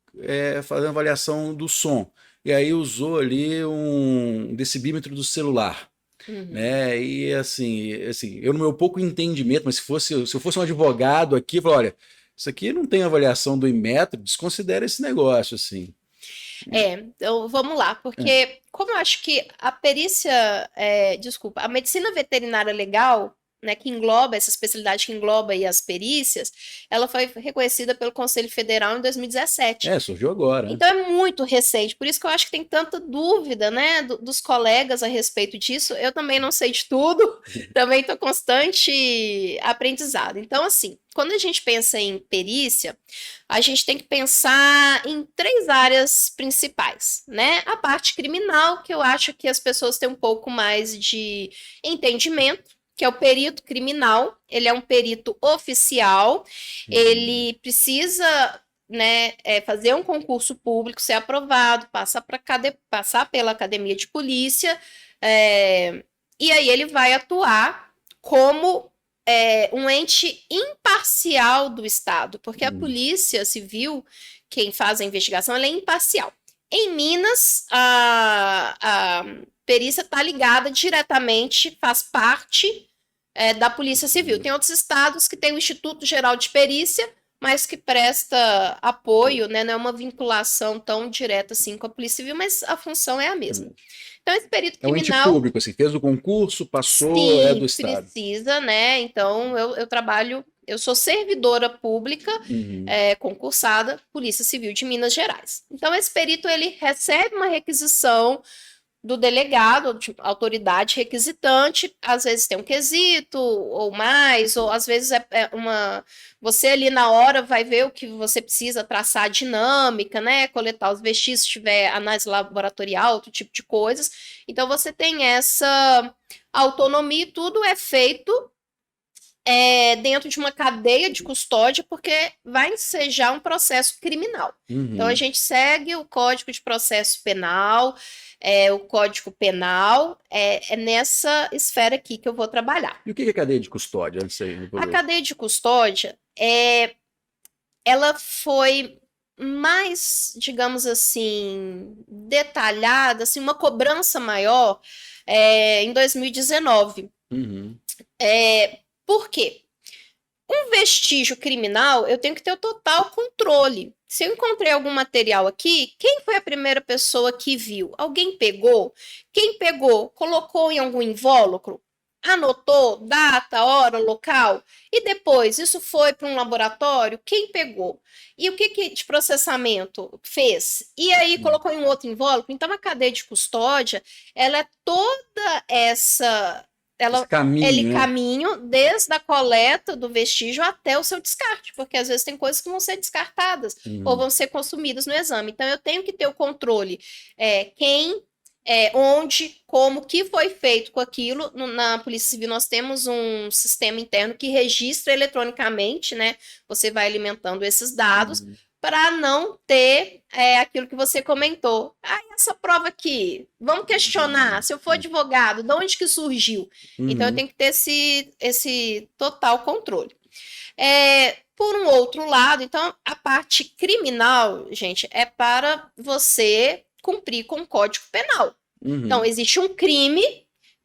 fazer uma avaliação do som, e aí usou ali um decibímetro do celular. Né? E assim, eu no meu pouco entendimento, mas se eu fosse um advogado aqui, eu falo, olha, isso aqui não tem avaliação do Inmetro, desconsidera esse negócio, assim. Então vamos lá, porque como eu acho que a perícia, a medicina veterinária legal, né, que engloba essa especialidade que engloba aí as perícias, ela foi reconhecida pelo Conselho Federal em 2017. Surgiu agora. Né? Então é muito recente, por isso que eu acho que tem tanta dúvida, né, dos colegas a respeito disso. Eu também não sei de tudo, também estou constante aprendizado. Então, assim, quando a gente pensa em perícia, a gente tem que pensar em 3 áreas principais, né? A parte criminal, que eu acho que as pessoas têm um pouco mais de entendimento, que é o perito criminal. Ele é um perito oficial, ele precisa, né, fazer um concurso público, ser aprovado, passar pela academia de polícia, e aí ele vai atuar como um ente imparcial do Estado, porque a polícia civil, quem faz a investigação, ela é imparcial. Em Minas, a perícia está ligada diretamente, faz parte da Polícia Civil. Tem outros estados que tem o Instituto Geral de Perícia, mas que presta apoio, né? Não é uma vinculação tão direta assim com a Polícia Civil, mas a função é a mesma. Então, esse perito criminal... É um ente público, assim, fez o concurso, passou, sim, do Estado. Precisa, né? Então, eu trabalho Eu sou servidora pública, Uhum. concursada, Polícia Civil de Minas Gerais. Então, esse perito, ele recebe uma requisição do delegado, de autoridade requisitante, às vezes tem um quesito ou mais, ou às vezes você ali na hora vai ver o que você precisa traçar a dinâmica, né? Coletar os vestígios, se tiver análise laboratorial, outro tipo de coisas. Então você tem essa autonomia e tudo é feito dentro de uma cadeia de custódia, porque vai ensejar um processo criminal. Então, a gente segue o Código de Processo Penal, o Código Penal, é nessa esfera aqui que eu vou trabalhar. E o que é cadeia de custódia? Antes de você A cadeia de custódia, ela foi mais, digamos assim, detalhada, assim, uma cobrança maior em 2019. Uhum. Por quê? Um vestígio criminal, eu tenho que ter o total controle. Se eu encontrei algum material aqui, quem foi a primeira pessoa que viu? Alguém pegou? Quem pegou, colocou em algum invólucro? Anotou data, hora, local? E depois, isso foi para um laboratório? Quem pegou? E o que de processamento fez? E aí colocou em um outro invólucro? Então, a cadeia de custódia, ela é toda essa... Esse caminho, né? caminho desde a coleta do vestígio até o seu descarte, porque às vezes tem coisas que vão ser descartadas ou vão ser consumidas no exame. Então eu tenho que ter o controle, quem, onde, como, o que foi feito com aquilo. Na Polícia Civil nós temos um sistema interno que registra eletronicamente, né? Você vai alimentando esses dados para não ter aquilo que você comentou. Essa prova aqui, vamos questionar. Se eu for advogado, de onde que surgiu? Então, eu tenho que ter esse total controle. Por um outro lado, então, a parte criminal, gente, é para você cumprir com o Código Penal. Então, existe um crime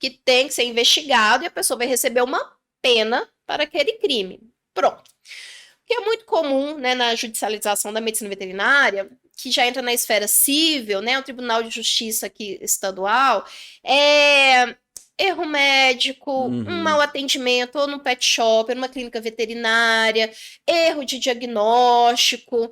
que tem que ser investigado e a pessoa vai receber uma pena para aquele crime. Pronto. O que é muito comum, né, na judicialização da medicina veterinária, que já entra na esfera civil, né, o Tribunal de Justiça aqui estadual, erro médico, um mau atendimento, ou no pet shop, ou numa clínica veterinária, erro de diagnóstico,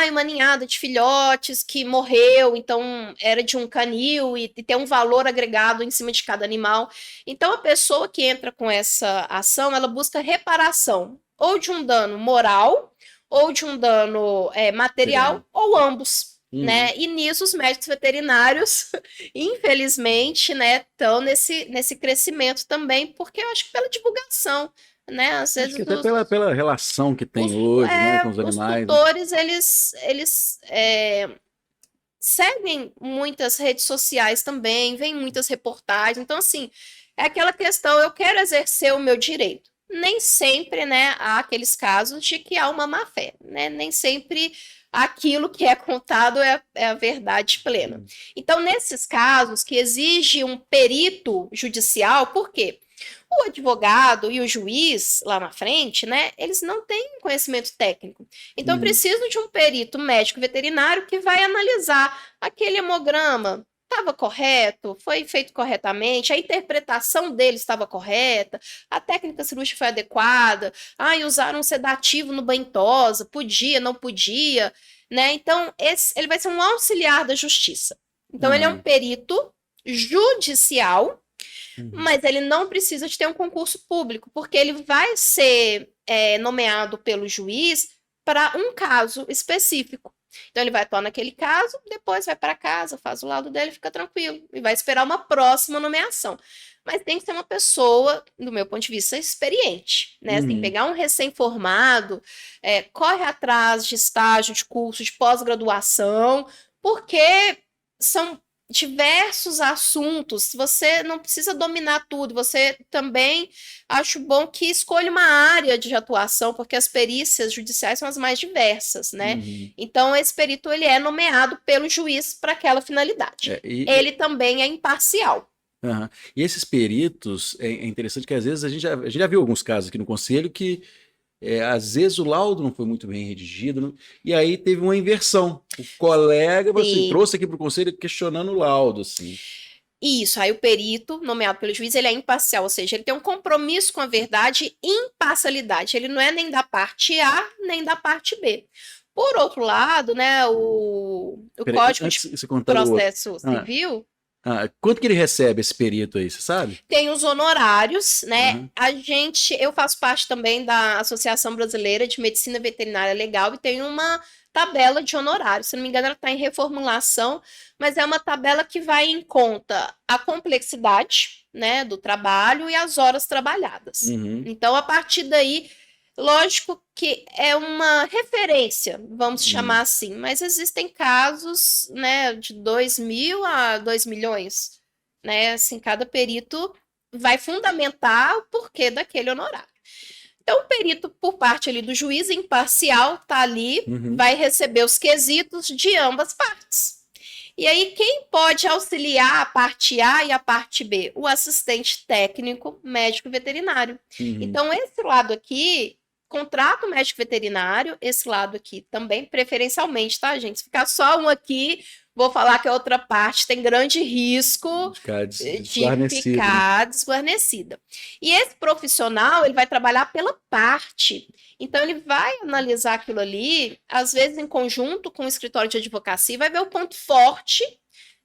uma ninhada de filhotes que morreu, então era de um canil e tem um valor agregado em cima de cada animal. Então, a pessoa que entra com essa ação, ela busca reparação, ou de um dano moral, ou de um dano material, ou ambos. Né? E nisso os médicos veterinários, infelizmente, né, estão nesse crescimento também, porque eu acho que pela divulgação, né? Às vezes acho que até pela relação que tem hoje, né, com os animais. Os tutores, eles seguem muitas redes sociais também, vem muitas reportagens. Então, assim, é aquela questão, eu quero exercer o meu direito. Nem sempre, né, há aqueles casos de que há uma má-fé, né? Nem sempre aquilo que é contado é a verdade plena. Então, nesses casos que exige um perito judicial, por quê? O advogado e o juiz lá na frente, né, eles não têm conhecimento técnico. Então, preciso de um perito médico veterinário que vai analisar aquele hemograma. Estava correto? Foi feito corretamente? A interpretação dele estava correta? A técnica cirúrgica foi adequada? Usaram um sedativo no banho-tosa? Podia, não podia? Né? Então, ele vai ser um auxiliar da justiça. Então, ele é um perito judicial, mas ele não precisa de ter um concurso público, porque ele vai ser nomeado pelo juiz para um caso específico. Então, ele vai atuar naquele caso, depois vai para casa, faz o laudo dele, fica tranquilo, e vai esperar uma próxima nomeação. Mas tem que ser uma pessoa, do meu ponto de vista, experiente, né? Você tem que pegar um recém-formado, corre atrás de estágio, de curso, de pós-graduação, porque são diversos assuntos, você não precisa dominar tudo, você também acho bom que escolha uma área de atuação, porque as perícias judiciais são as mais diversas, né? Então, esse perito, ele é nomeado pelo juiz para aquela finalidade. Ele também é imparcial. E esses peritos, é interessante que às vezes a gente já viu alguns casos aqui no Conselho que às vezes o laudo não foi muito bem redigido, e aí teve uma inversão. O colega assim, trouxe aqui para o Conselho questionando o laudo. Assim. Isso, aí o perito, nomeado pelo juiz, ele é imparcial, ou seja, ele tem um compromisso com a verdade e imparcialidade. Ele não é nem da parte A, nem da parte B. Por outro lado, né, o Peraí, Código antes de de você contar o outro. Processo Civil Quanto que ele recebe esse perito aí, você sabe? tem os honorários, né? Uhum. Eu faço parte também da Associação Brasileira de Medicina Veterinária Legal e tem uma tabela de honorários. Se não me engano, ela está em reformulação, mas é uma tabela que vai em conta a complexidade, né, do trabalho e as horas trabalhadas. Uhum. Então, a partir daí, lógico que é uma referência, vamos chamar assim, mas existem casos, né, de 2 mil a 2 milhões, né? Assim, cada perito vai fundamentar o porquê daquele honorário. Então, o perito, por parte ali do juiz imparcial, tá ali, vai receber os quesitos de ambas partes. E aí, quem pode auxiliar a parte A e a parte B? O assistente técnico médico veterinário. Então, esse lado aqui contrata o médico veterinário, esse lado aqui também, preferencialmente, tá, gente? Se ficar só um aqui, vou falar que a outra parte tem grande risco de ficar desguarnecida. E esse profissional, ele vai trabalhar pela parte. Então, ele vai analisar aquilo ali, às vezes em conjunto com o escritório de advocacia, vai ver o ponto forte,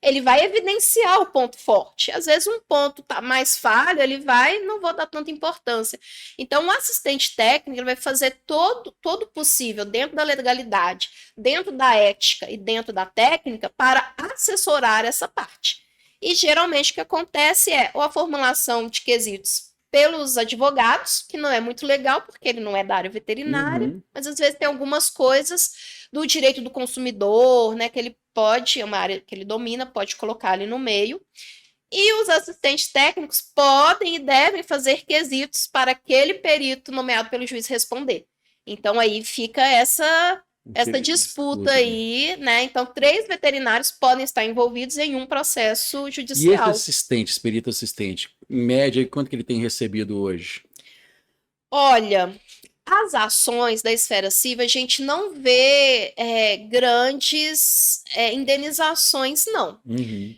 ele vai evidenciar o ponto forte. Às vezes um ponto tá mais falho, ele vai, não vou dar tanta importância. Então, o assistente técnico ele vai fazer todo o possível dentro da legalidade, dentro da ética e dentro da técnica para assessorar essa parte. E geralmente o que acontece é ou a formulação de quesitos pelos advogados, que não é muito legal, porque ele não é da área veterinária, mas às vezes tem algumas coisas do direito do consumidor, né, que ele pode, é uma área que ele domina, pode colocar ali no meio. E os assistentes técnicos podem e devem fazer quesitos para aquele perito nomeado pelo juiz responder. Então aí fica essa disputa aí, né? Então 3 veterinários podem estar envolvidos em um processo judicial. E esse assistente, esse perito assistente, em média, quanto que ele tem recebido hoje? Olha, as ações da esfera civil, a gente não vê grandes indenizações, não.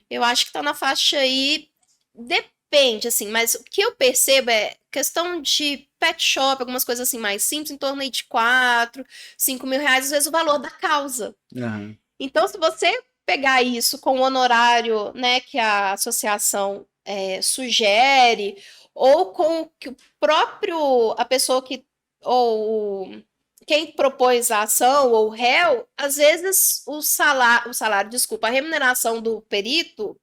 Eu acho que está na faixa aí, depende, assim, mas o que eu percebo é questão de pet shop, algumas coisas assim mais simples, em torno aí de 4, 5 mil reais, às vezes o valor da causa. Então, se você pegar isso com o honorário, né, que a associação sugere, ou com o que a pessoa que ou quem propôs a ação ou o réu, às vezes a remuneração do perito,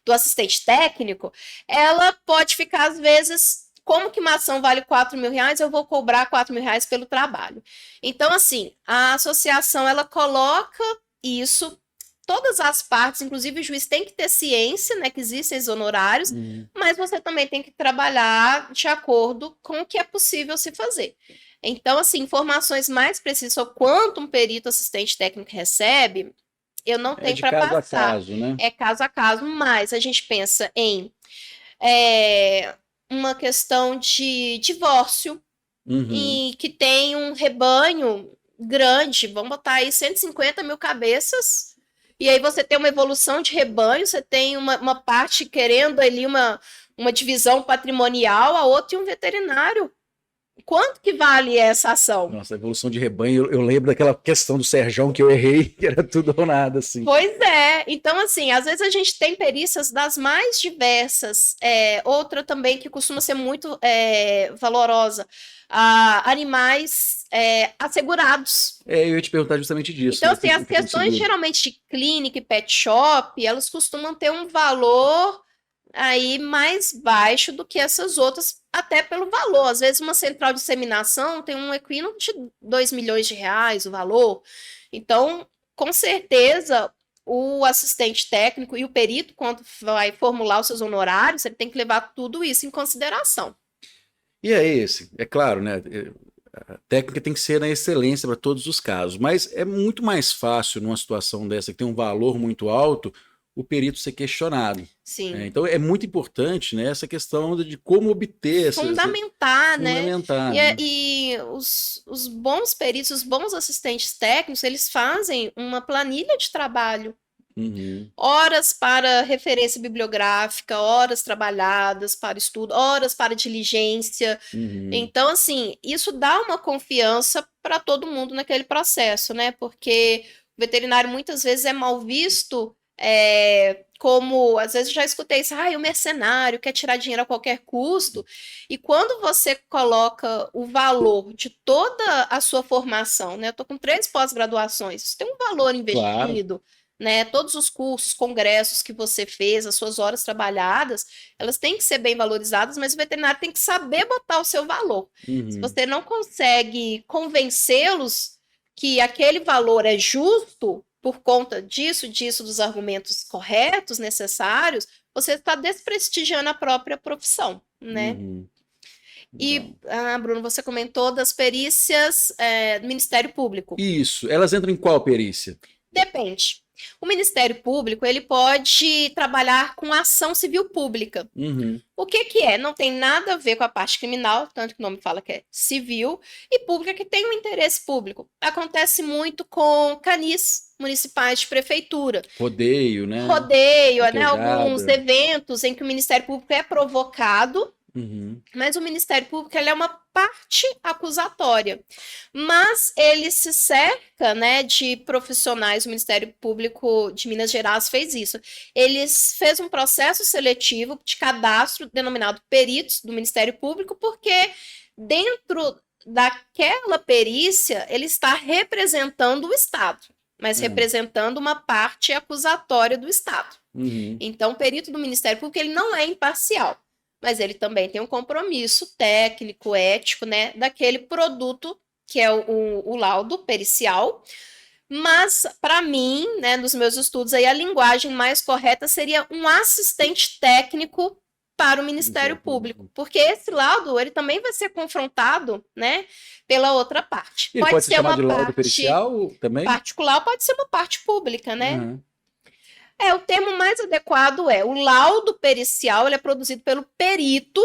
do assistente técnico, ela pode ficar, às vezes, como que uma ação vale 4 mil reais, eu vou cobrar 4 mil reais pelo trabalho. Então, assim, a associação, ela coloca isso, todas as partes, inclusive o juiz tem que ter ciência, né, que existem esses honorários, mas você também tem que trabalhar de acordo com o que é possível se fazer. Então, assim, informações mais precisas sobre quanto um perito assistente técnico recebe, eu não tenho para passar. É caso a caso, né? É caso a caso, mas a gente pensa em uma questão de divórcio, e que tem um rebanho grande, vamos botar aí 150 mil cabeças, e aí você tem uma evolução de rebanho, você tem uma parte querendo ali uma divisão patrimonial, a outra e um veterinário. Quanto que vale essa ação? Nossa, a evolução de rebanho, eu lembro daquela questão do Serjão que eu errei, que era tudo ou nada, assim. Pois é, então assim, às vezes a gente tem perícias das mais diversas, outra também que costuma ser muito valorosa, animais assegurados. Eu ia te perguntar justamente disso. Então assim, as questões geralmente de clínica e pet shop, elas costumam ter um valor aí mais baixo do que essas outras, até pelo valor. Às vezes uma central de inseminação tem um equino de 2 milhões de reais o valor. Então, com certeza, o assistente técnico e o perito, quando vai formular os seus honorários, ele tem que levar tudo isso em consideração. E é claro, né? A técnica tem que ser na excelência para todos os casos, mas é muito mais fácil numa situação dessa que tem um valor muito alto, o perito ser questionado. Sim. Então é muito importante, né, essa questão de como obter fundamentar, né? Fundamentar. E os bons peritos, os bons assistentes técnicos, eles fazem uma planilha de trabalho. Uhum. Horas para referência bibliográfica, horas trabalhadas para estudo, horas para diligência. Uhum. Então, assim, isso dá uma confiança para todo mundo naquele processo, né? Porque o veterinário muitas vezes é mal visto, como, às vezes eu já escutei isso, o mercenário quer tirar dinheiro a qualquer custo, e quando você coloca o valor de toda a sua formação, né? Eu tô com 3 pós-graduações, isso tem um valor Claro. investido, né? Todos os cursos, congressos que você fez, as suas horas trabalhadas, elas têm que ser bem valorizadas, mas o veterinário tem que saber botar o seu valor. Se Uhum. você não consegue convencê-los que aquele valor é justo por conta disso, dos argumentos corretos, necessários, você está desprestigiando a própria profissão, né? Uhum. E, Legal. Bruno, você comentou das perícias do Ministério Público. Isso. Elas entram em qual perícia? Depende. O Ministério Público, ele pode trabalhar com ação civil pública. Uhum. O que que é? Não tem nada a ver com a parte criminal, tanto que o nome fala que é civil, e pública que tem um interesse público. Acontece muito com canis municipais de prefeitura. Rodeio, né? Rodeio, né? Alguns Vaquejada. eventos em que o Ministério Público é provocado, Uhum. mas o Ministério Público ele é uma parte acusatória. Mas ele se cerca, né, de profissionais. O Ministério Público de Minas Gerais fez isso. Eles fez um processo seletivo de cadastro denominado peritos do Ministério Público, porque dentro daquela perícia ele está representando o Estado, mas É. representando uma parte acusatória do Estado. Uhum. Então, o perito do Ministério Público ele não é imparcial, mas ele também tem um compromisso técnico, ético, né, daquele produto que é o laudo pericial. Mas, para mim, né, nos meus estudos, aí, a linguagem mais correta seria um assistente técnico para o Ministério Público, porque esse laudo ele também vai ser confrontado, né, pela outra parte. Ele Pode pode ser ser chamado uma de laudo parte pericial também? particular, pode ser uma parte pública, né? Uhum. O termo mais adequado é o laudo pericial, ele é produzido pelo perito,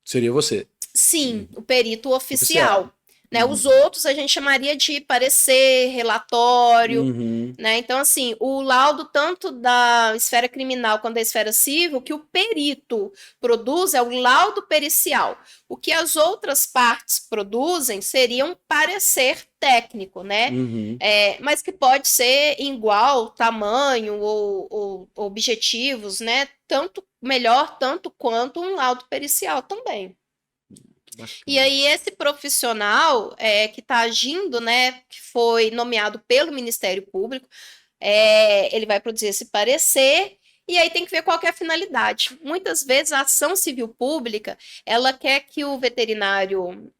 Seria você. sim, o perito Oficial. oficial. Né? Os Uhum. outros a gente chamaria de parecer, relatório, Uhum. né? Então, assim, o laudo tanto da esfera criminal quanto da esfera civil, que o perito produz é o laudo pericial. O que as outras partes produzem seria um parecer técnico, né? Uhum. Mas que pode ser igual tamanho ou objetivos, né? Tanto melhor, tanto quanto um laudo pericial também. E Bacana. aí, esse profissional que está agindo, né, que foi nomeado pelo Ministério Público, ele vai produzir esse parecer, e aí tem que ver qual que é a finalidade. Muitas vezes a ação civil pública, ela quer que o veterinário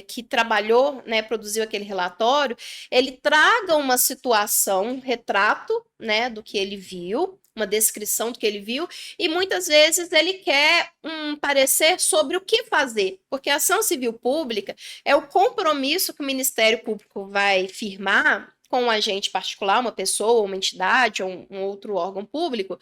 que trabalhou, né, produziu aquele relatório, ele traga uma situação, um retrato, né, do que ele viu, uma descrição do que ele viu, e muitas vezes ele quer um parecer sobre o que fazer, porque a ação civil pública é o compromisso que o Ministério Público vai firmar com um agente particular, uma pessoa, uma entidade ou um outro órgão público,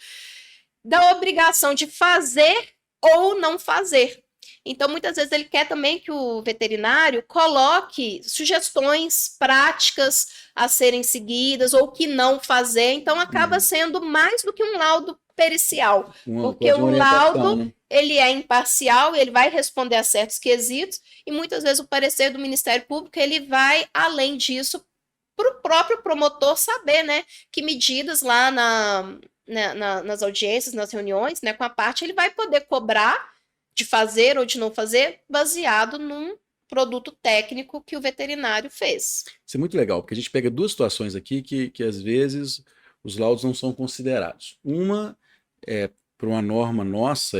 da obrigação de fazer ou não fazer. Então, muitas vezes ele quer também que o veterinário coloque sugestões práticas a serem seguidas ou que não fazer. Então, acaba Uhum. sendo mais do que um laudo pericial, porque Quase o uma orientação, laudo né? ele é imparcial, ele vai responder a certos quesitos e muitas vezes o parecer do Ministério Público ele vai além disso para o próprio promotor saber, né, que medidas lá nas audiências, nas reuniões, né, com a parte, ele vai poder cobrar de fazer ou de não fazer, baseado num produto técnico que o veterinário fez. Isso é muito legal, porque a gente pega duas situações aqui que às vezes os laudos não são considerados. Uma é por uma norma nossa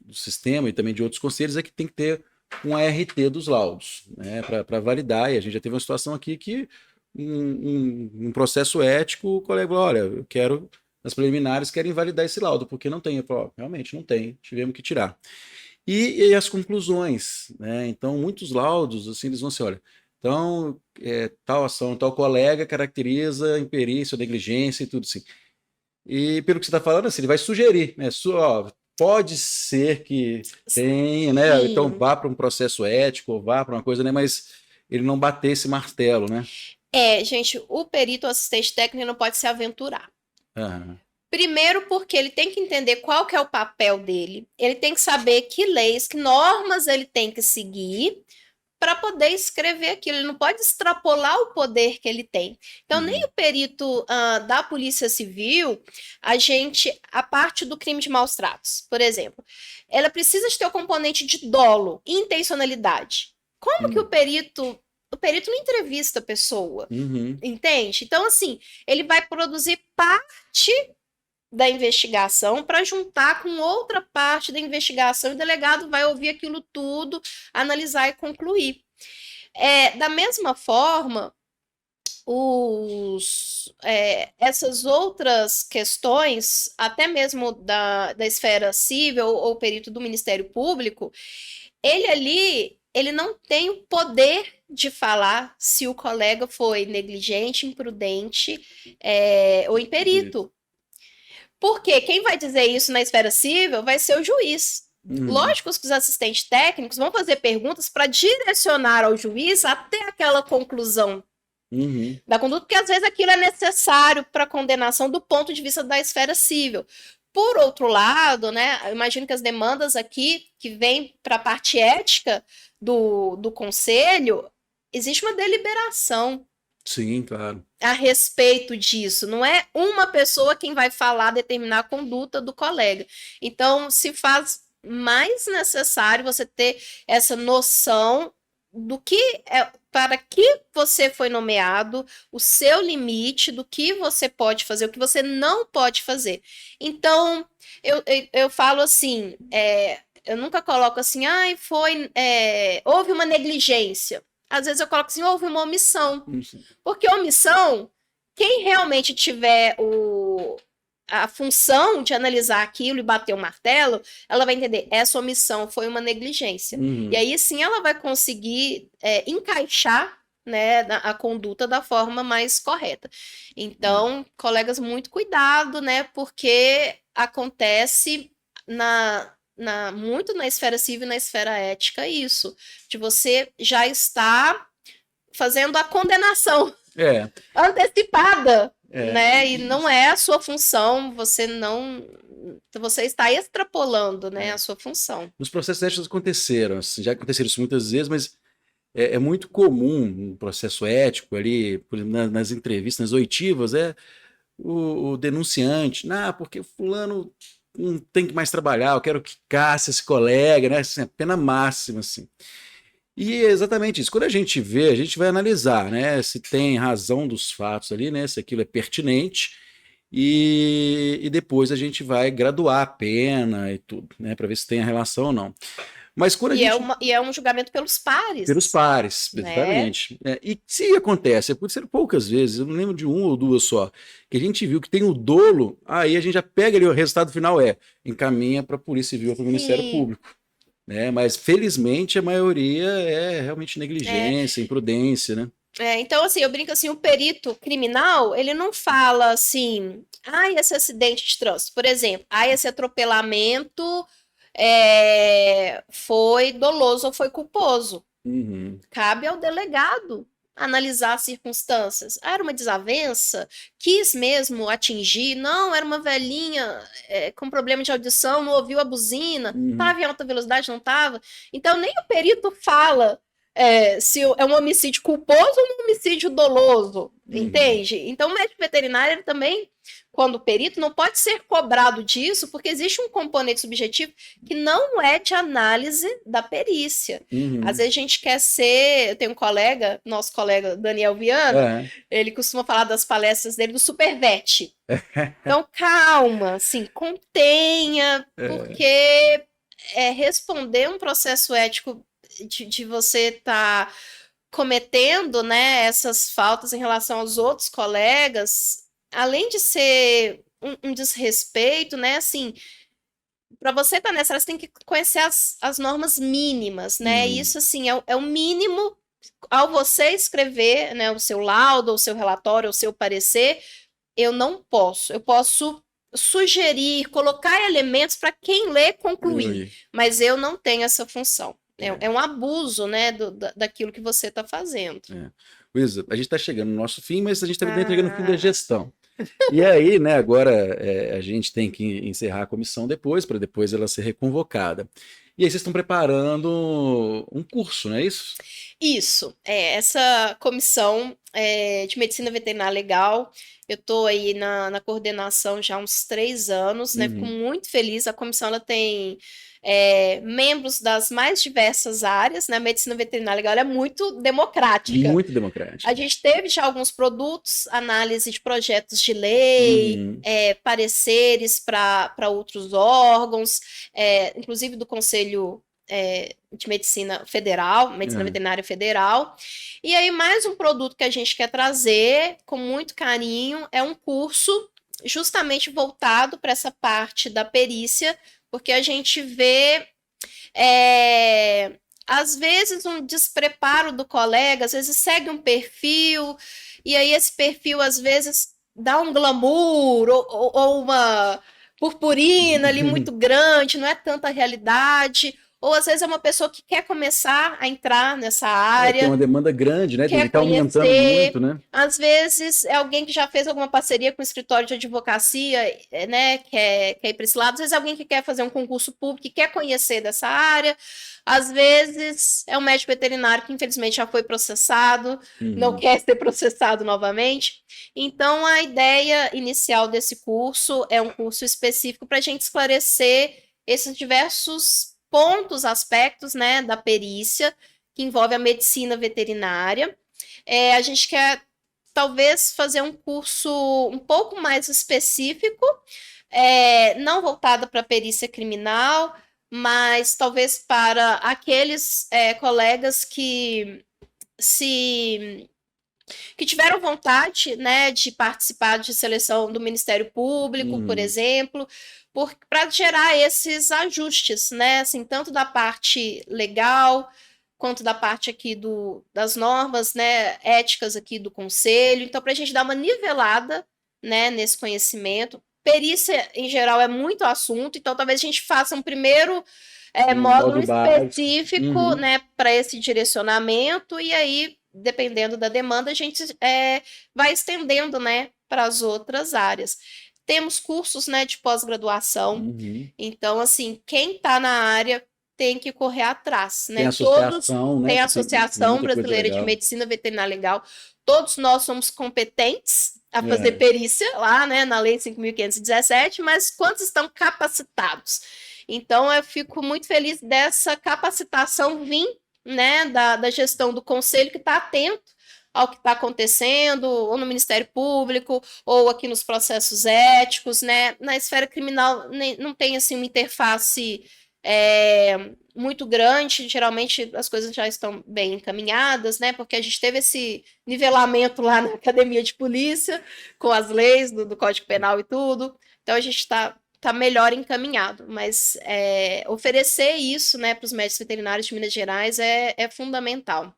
do sistema e também de outros conselhos é que tem que ter um ART dos laudos, né, para validar. E a gente já teve uma situação aqui que um processo ético, o colega falou, olha, eu quero, nas preliminares, querem validar esse laudo, porque não tem. Eu falo, realmente não tem, tivemos que tirar. E as conclusões, né? Então, muitos laudos, assim, eles vão assim, olha, então, tal ação, tal colega caracteriza imperícia ou negligência e tudo assim. E pelo que você está falando, assim, ele vai sugerir, né? Ó, pode ser que tenha, né? Então Sim. vá para um processo ético, ou vá para uma coisa, né? Mas ele não bater esse martelo, né? Gente, o perito o assistente técnico não pode se aventurar. Aham. Primeiro porque ele tem que entender qual que é o papel dele, ele tem que saber que leis, que normas ele tem que seguir para poder escrever aquilo. Ele não pode extrapolar o poder que ele tem. Então, nem Uhum. o perito da Polícia Civil, a parte do crime de maus tratos, por exemplo, ela precisa de ter o componente de dolo, intencionalidade. Como que o perito não entrevista a pessoa, Uhum. entende? Então, assim, ele vai produzir parte da investigação para juntar com outra parte da investigação e o delegado vai ouvir aquilo tudo, analisar e concluir. Da mesma forma, essas outras questões, até mesmo da esfera civil ou perito do Ministério Público, ele não tem o poder de falar se o colega foi negligente, imprudente ou imperito. Porque quem vai dizer isso na esfera civil vai ser o juiz. Uhum. Lógico que os assistentes técnicos vão fazer perguntas para direcionar ao juiz até aquela conclusão Uhum. da conduta, porque às vezes aquilo é necessário para a condenação do ponto de vista da esfera civil. Por outro lado, né, eu imagino que as demandas aqui que vêm para a parte ética do conselho, existe uma deliberação Sim, claro. a respeito disso. Não é uma pessoa quem vai falar, determinar a conduta do colega. Então, se faz mais necessário você ter essa noção do que para que você foi nomeado, o seu limite, do que você pode fazer, o que você não pode fazer. Então, eu falo assim, eu nunca coloco assim, houve uma negligência. Às vezes eu coloco assim, houve uma omissão. Uhum. Porque omissão, quem realmente tiver a função de analisar aquilo e bater o martelo, ela vai entender, essa omissão foi uma negligência. E Uhum. aí sim ela vai conseguir encaixar, né, a conduta da forma mais correta. Então, colegas, muito cuidado, né, porque acontece muito na esfera civil e na esfera ética isso, de você já estar fazendo a condenação É, antecipada, é. né? E não é a sua função, você está extrapolando, né, a sua função. Os processos éticos aconteceram, assim, já aconteceram isso muitas vezes, mas é muito comum um processo ético ali, por exemplo, nas entrevistas, nas oitivas, o denunciante, porque fulano não tem que mais trabalhar, eu quero que casse esse colega, né? Assim, a pena máxima, assim. E é exatamente isso. Quando a gente vê, a gente vai analisar, né? Se tem razão dos fatos ali, né? Se aquilo é pertinente. E depois a gente vai graduar a pena e tudo, né? Para ver se tem a relação ou não. Mas quando a gente. E é um julgamento pelos Pelos pares, pares, né? exatamente. E se acontece, por ser poucas vezes, eu não lembro de uma ou duas só, que a gente viu que tem o dolo, aí a gente já pega ali o resultado final encaminha para a Polícia Civil, para o Ministério Sim. Público. Né? Mas felizmente a maioria é realmente É, negligência, imprudência, né? então, assim, eu brinco assim, o perito criminal, ele não fala assim, esse acidente de trânsito, por exemplo, esse atropelamento foi doloso ou foi culposo. Uhum. Cabe ao delegado analisar as circunstâncias. Era uma desavença? Quis mesmo atingir? Não, era uma velhinha com problema de audição, não ouviu a buzina, Uhum. estava em alta velocidade, não estava. Então, nem o perito fala se é um homicídio culposo ou um homicídio doloso, Uhum. entende? Então, o médico veterinário ele também, quando perito, não pode ser cobrado disso, porque existe um componente subjetivo que não é de análise da perícia. Às Uhum. vezes a gente quer ser. Eu tenho um colega, nosso colega Daniel Viana, É. ele costuma falar das palestras dele do Supervet. Então, calma, assim, contenha, É. porque responder um processo ético de você estar cometendo, né, essas faltas em relação aos outros colegas, além de ser um desrespeito, né, assim, para você estar nessa, você tem que conhecer as normas mínimas, né? Uhum. Isso, assim, é o mínimo ao você escrever, né, o seu laudo, o seu relatório, o seu parecer, eu não posso. Eu posso sugerir, colocar elementos para quem lê concluir, Concluir. mas eu não tenho essa função. É. É um abuso, né, daquilo que você está fazendo. É. Luísa, a gente está chegando no nosso fim, mas a gente também está entregando o fim da Ah, gestão. E aí, né, agora a gente tem que encerrar a comissão depois, para depois ela ser reconvocada. E aí vocês estão preparando um curso, não é isso? Isso, essa comissão de medicina veterinária legal, eu estou aí na coordenação já há uns 3 anos, né? Fico Uhum. muito feliz. A comissão ela tem membros das mais diversas áreas, né? A medicina veterinária legal ela é muito democrática. Muito A democrática. gente teve já alguns produtos, análise de projetos de lei, Uhum. pareceres para outros órgãos, inclusive do Conselho de Medicina Federal, Medicina É. Veterinária Federal. E aí, mais um produto que a gente quer trazer com muito carinho é um curso justamente voltado para essa parte da perícia, porque a gente vê às vezes um despreparo do colega, às vezes segue um perfil, e aí esse perfil às vezes dá um glamour ou uma purpurina ali muito grande, não é tanta realidade, ou às vezes é uma pessoa que quer começar a entrar nessa Tem área, uma demanda grande, né? quer Está aumentando conhecer. muito, né? Às vezes é alguém que já fez alguma parceria com o escritório de advocacia, né? Quer ir para esse lado. Às vezes é alguém que quer fazer um concurso público, que quer conhecer dessa área. Às vezes é um médico veterinário que infelizmente já foi processado, não Uhum. quer ser processado novamente. Então a ideia inicial desse curso é um curso específico para a gente esclarecer esses diversos pontos, aspectos, né, da perícia que envolve a medicina veterinária. A gente quer talvez fazer um curso um pouco mais específico, não voltado para perícia criminal, mas talvez para aqueles colegas que tiveram vontade, né, de participar de seleção do Ministério Público, por Uhum. exemplo, para gerar esses ajustes, né, assim, tanto da parte legal quanto da parte aqui das normas, né, éticas aqui do Conselho. Então, para a gente dar uma nivelada, né, nesse conhecimento. Perícia, em geral, é muito assunto, então talvez a gente faça um primeiro Um módulo módulo básico. específico, Uhum. né, para esse direcionamento, e aí, dependendo da demanda, a gente vai estendendo, né, para as outras áreas. Temos cursos, né, de pós-graduação, Uhum. então, assim, quem está na área tem que correr atrás, Tem né? Todos associação, né? têm a Que tem Associação muita coisa Brasileira de legal. Medicina Veterinária Legal, todos nós somos competentes a fazer É. perícia lá, né, na Lei 5.517, mas quantos estão capacitados? Então, eu fico muito feliz dessa capacitação vir, né, da gestão do Conselho, que está atento ao que está acontecendo, ou no Ministério Público, ou aqui nos processos éticos, né? Na esfera criminal não tem assim uma interface muito grande, geralmente as coisas já estão bem encaminhadas, né? Porque a gente teve esse nivelamento lá na academia de polícia, com as leis do Código Penal e tudo, então a gente está melhor encaminhado, mas oferecer isso, né, para os médicos veterinários de Minas Gerais é fundamental.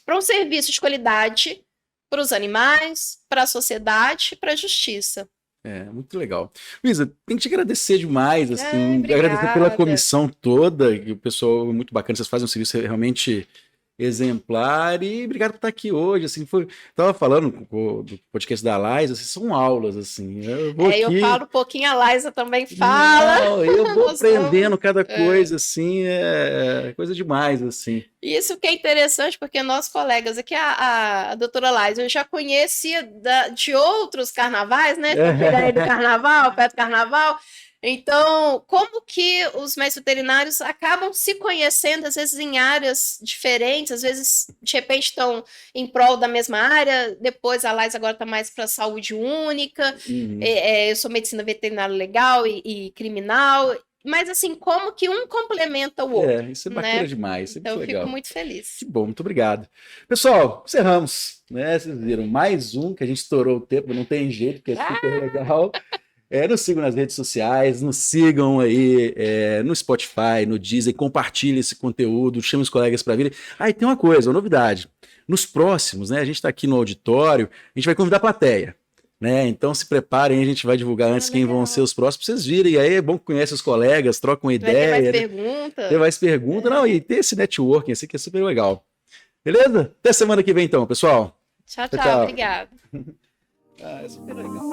Para um serviço de qualidade para os animais, para a sociedade, para a justiça. Muito legal. Luísa, tem que te agradecer demais, Ai, assim, agradecer pela obrigada. comissão toda, que o pessoal é muito bacana, vocês fazem um serviço realmente exemplar, e obrigado por estar aqui hoje, assim, tava falando do podcast da Lais, assim, são aulas, assim, eu vou Eu aqui, falo um pouquinho, a Liza também fala. não, eu vou Nós somos, aprendendo cada coisa, assim, é coisa demais, assim. Isso que é interessante, porque nós colegas aqui, a doutora Liza, eu já conhecia de outros carnavais, né? Campeiraí do carnaval, perto do carnaval. Então, como que os médicos veterinários acabam se conhecendo, às vezes em áreas diferentes, às vezes, de repente, estão em prol da mesma área, depois a Liza agora está mais para saúde única, Uhum. eu sou medicina veterinária legal e criminal, mas assim, como que um complementa o outro, Isso é bacana né? demais, isso é Então, muito eu fico legal. muito Que feliz. bom, muito obrigado. Pessoal, encerramos, né? Vocês viram mais um que a gente estourou o tempo, não tem jeito, porque é super Ah, legal. Nos sigam nas redes sociais, nos sigam aí no Spotify, no Deezer, compartilhe esse conteúdo, chame os colegas para virem. E tem uma coisa, uma novidade. Nos próximos, né? A gente está aqui no auditório, a gente vai convidar a plateia. Né? Então se preparem, a gente vai divulgar antes quem vão ser legal. os próximos, pra vocês virem. Aí é bom que conhece os colegas, trocam Vai ter mais ideia, né? Ter pergunta? mais perguntas, não, e ter esse networking assim que é super legal. Beleza? Até semana que vem então, pessoal. Tchau, Tchau, tchau. tchau. Obrigada. Ah, é super legal.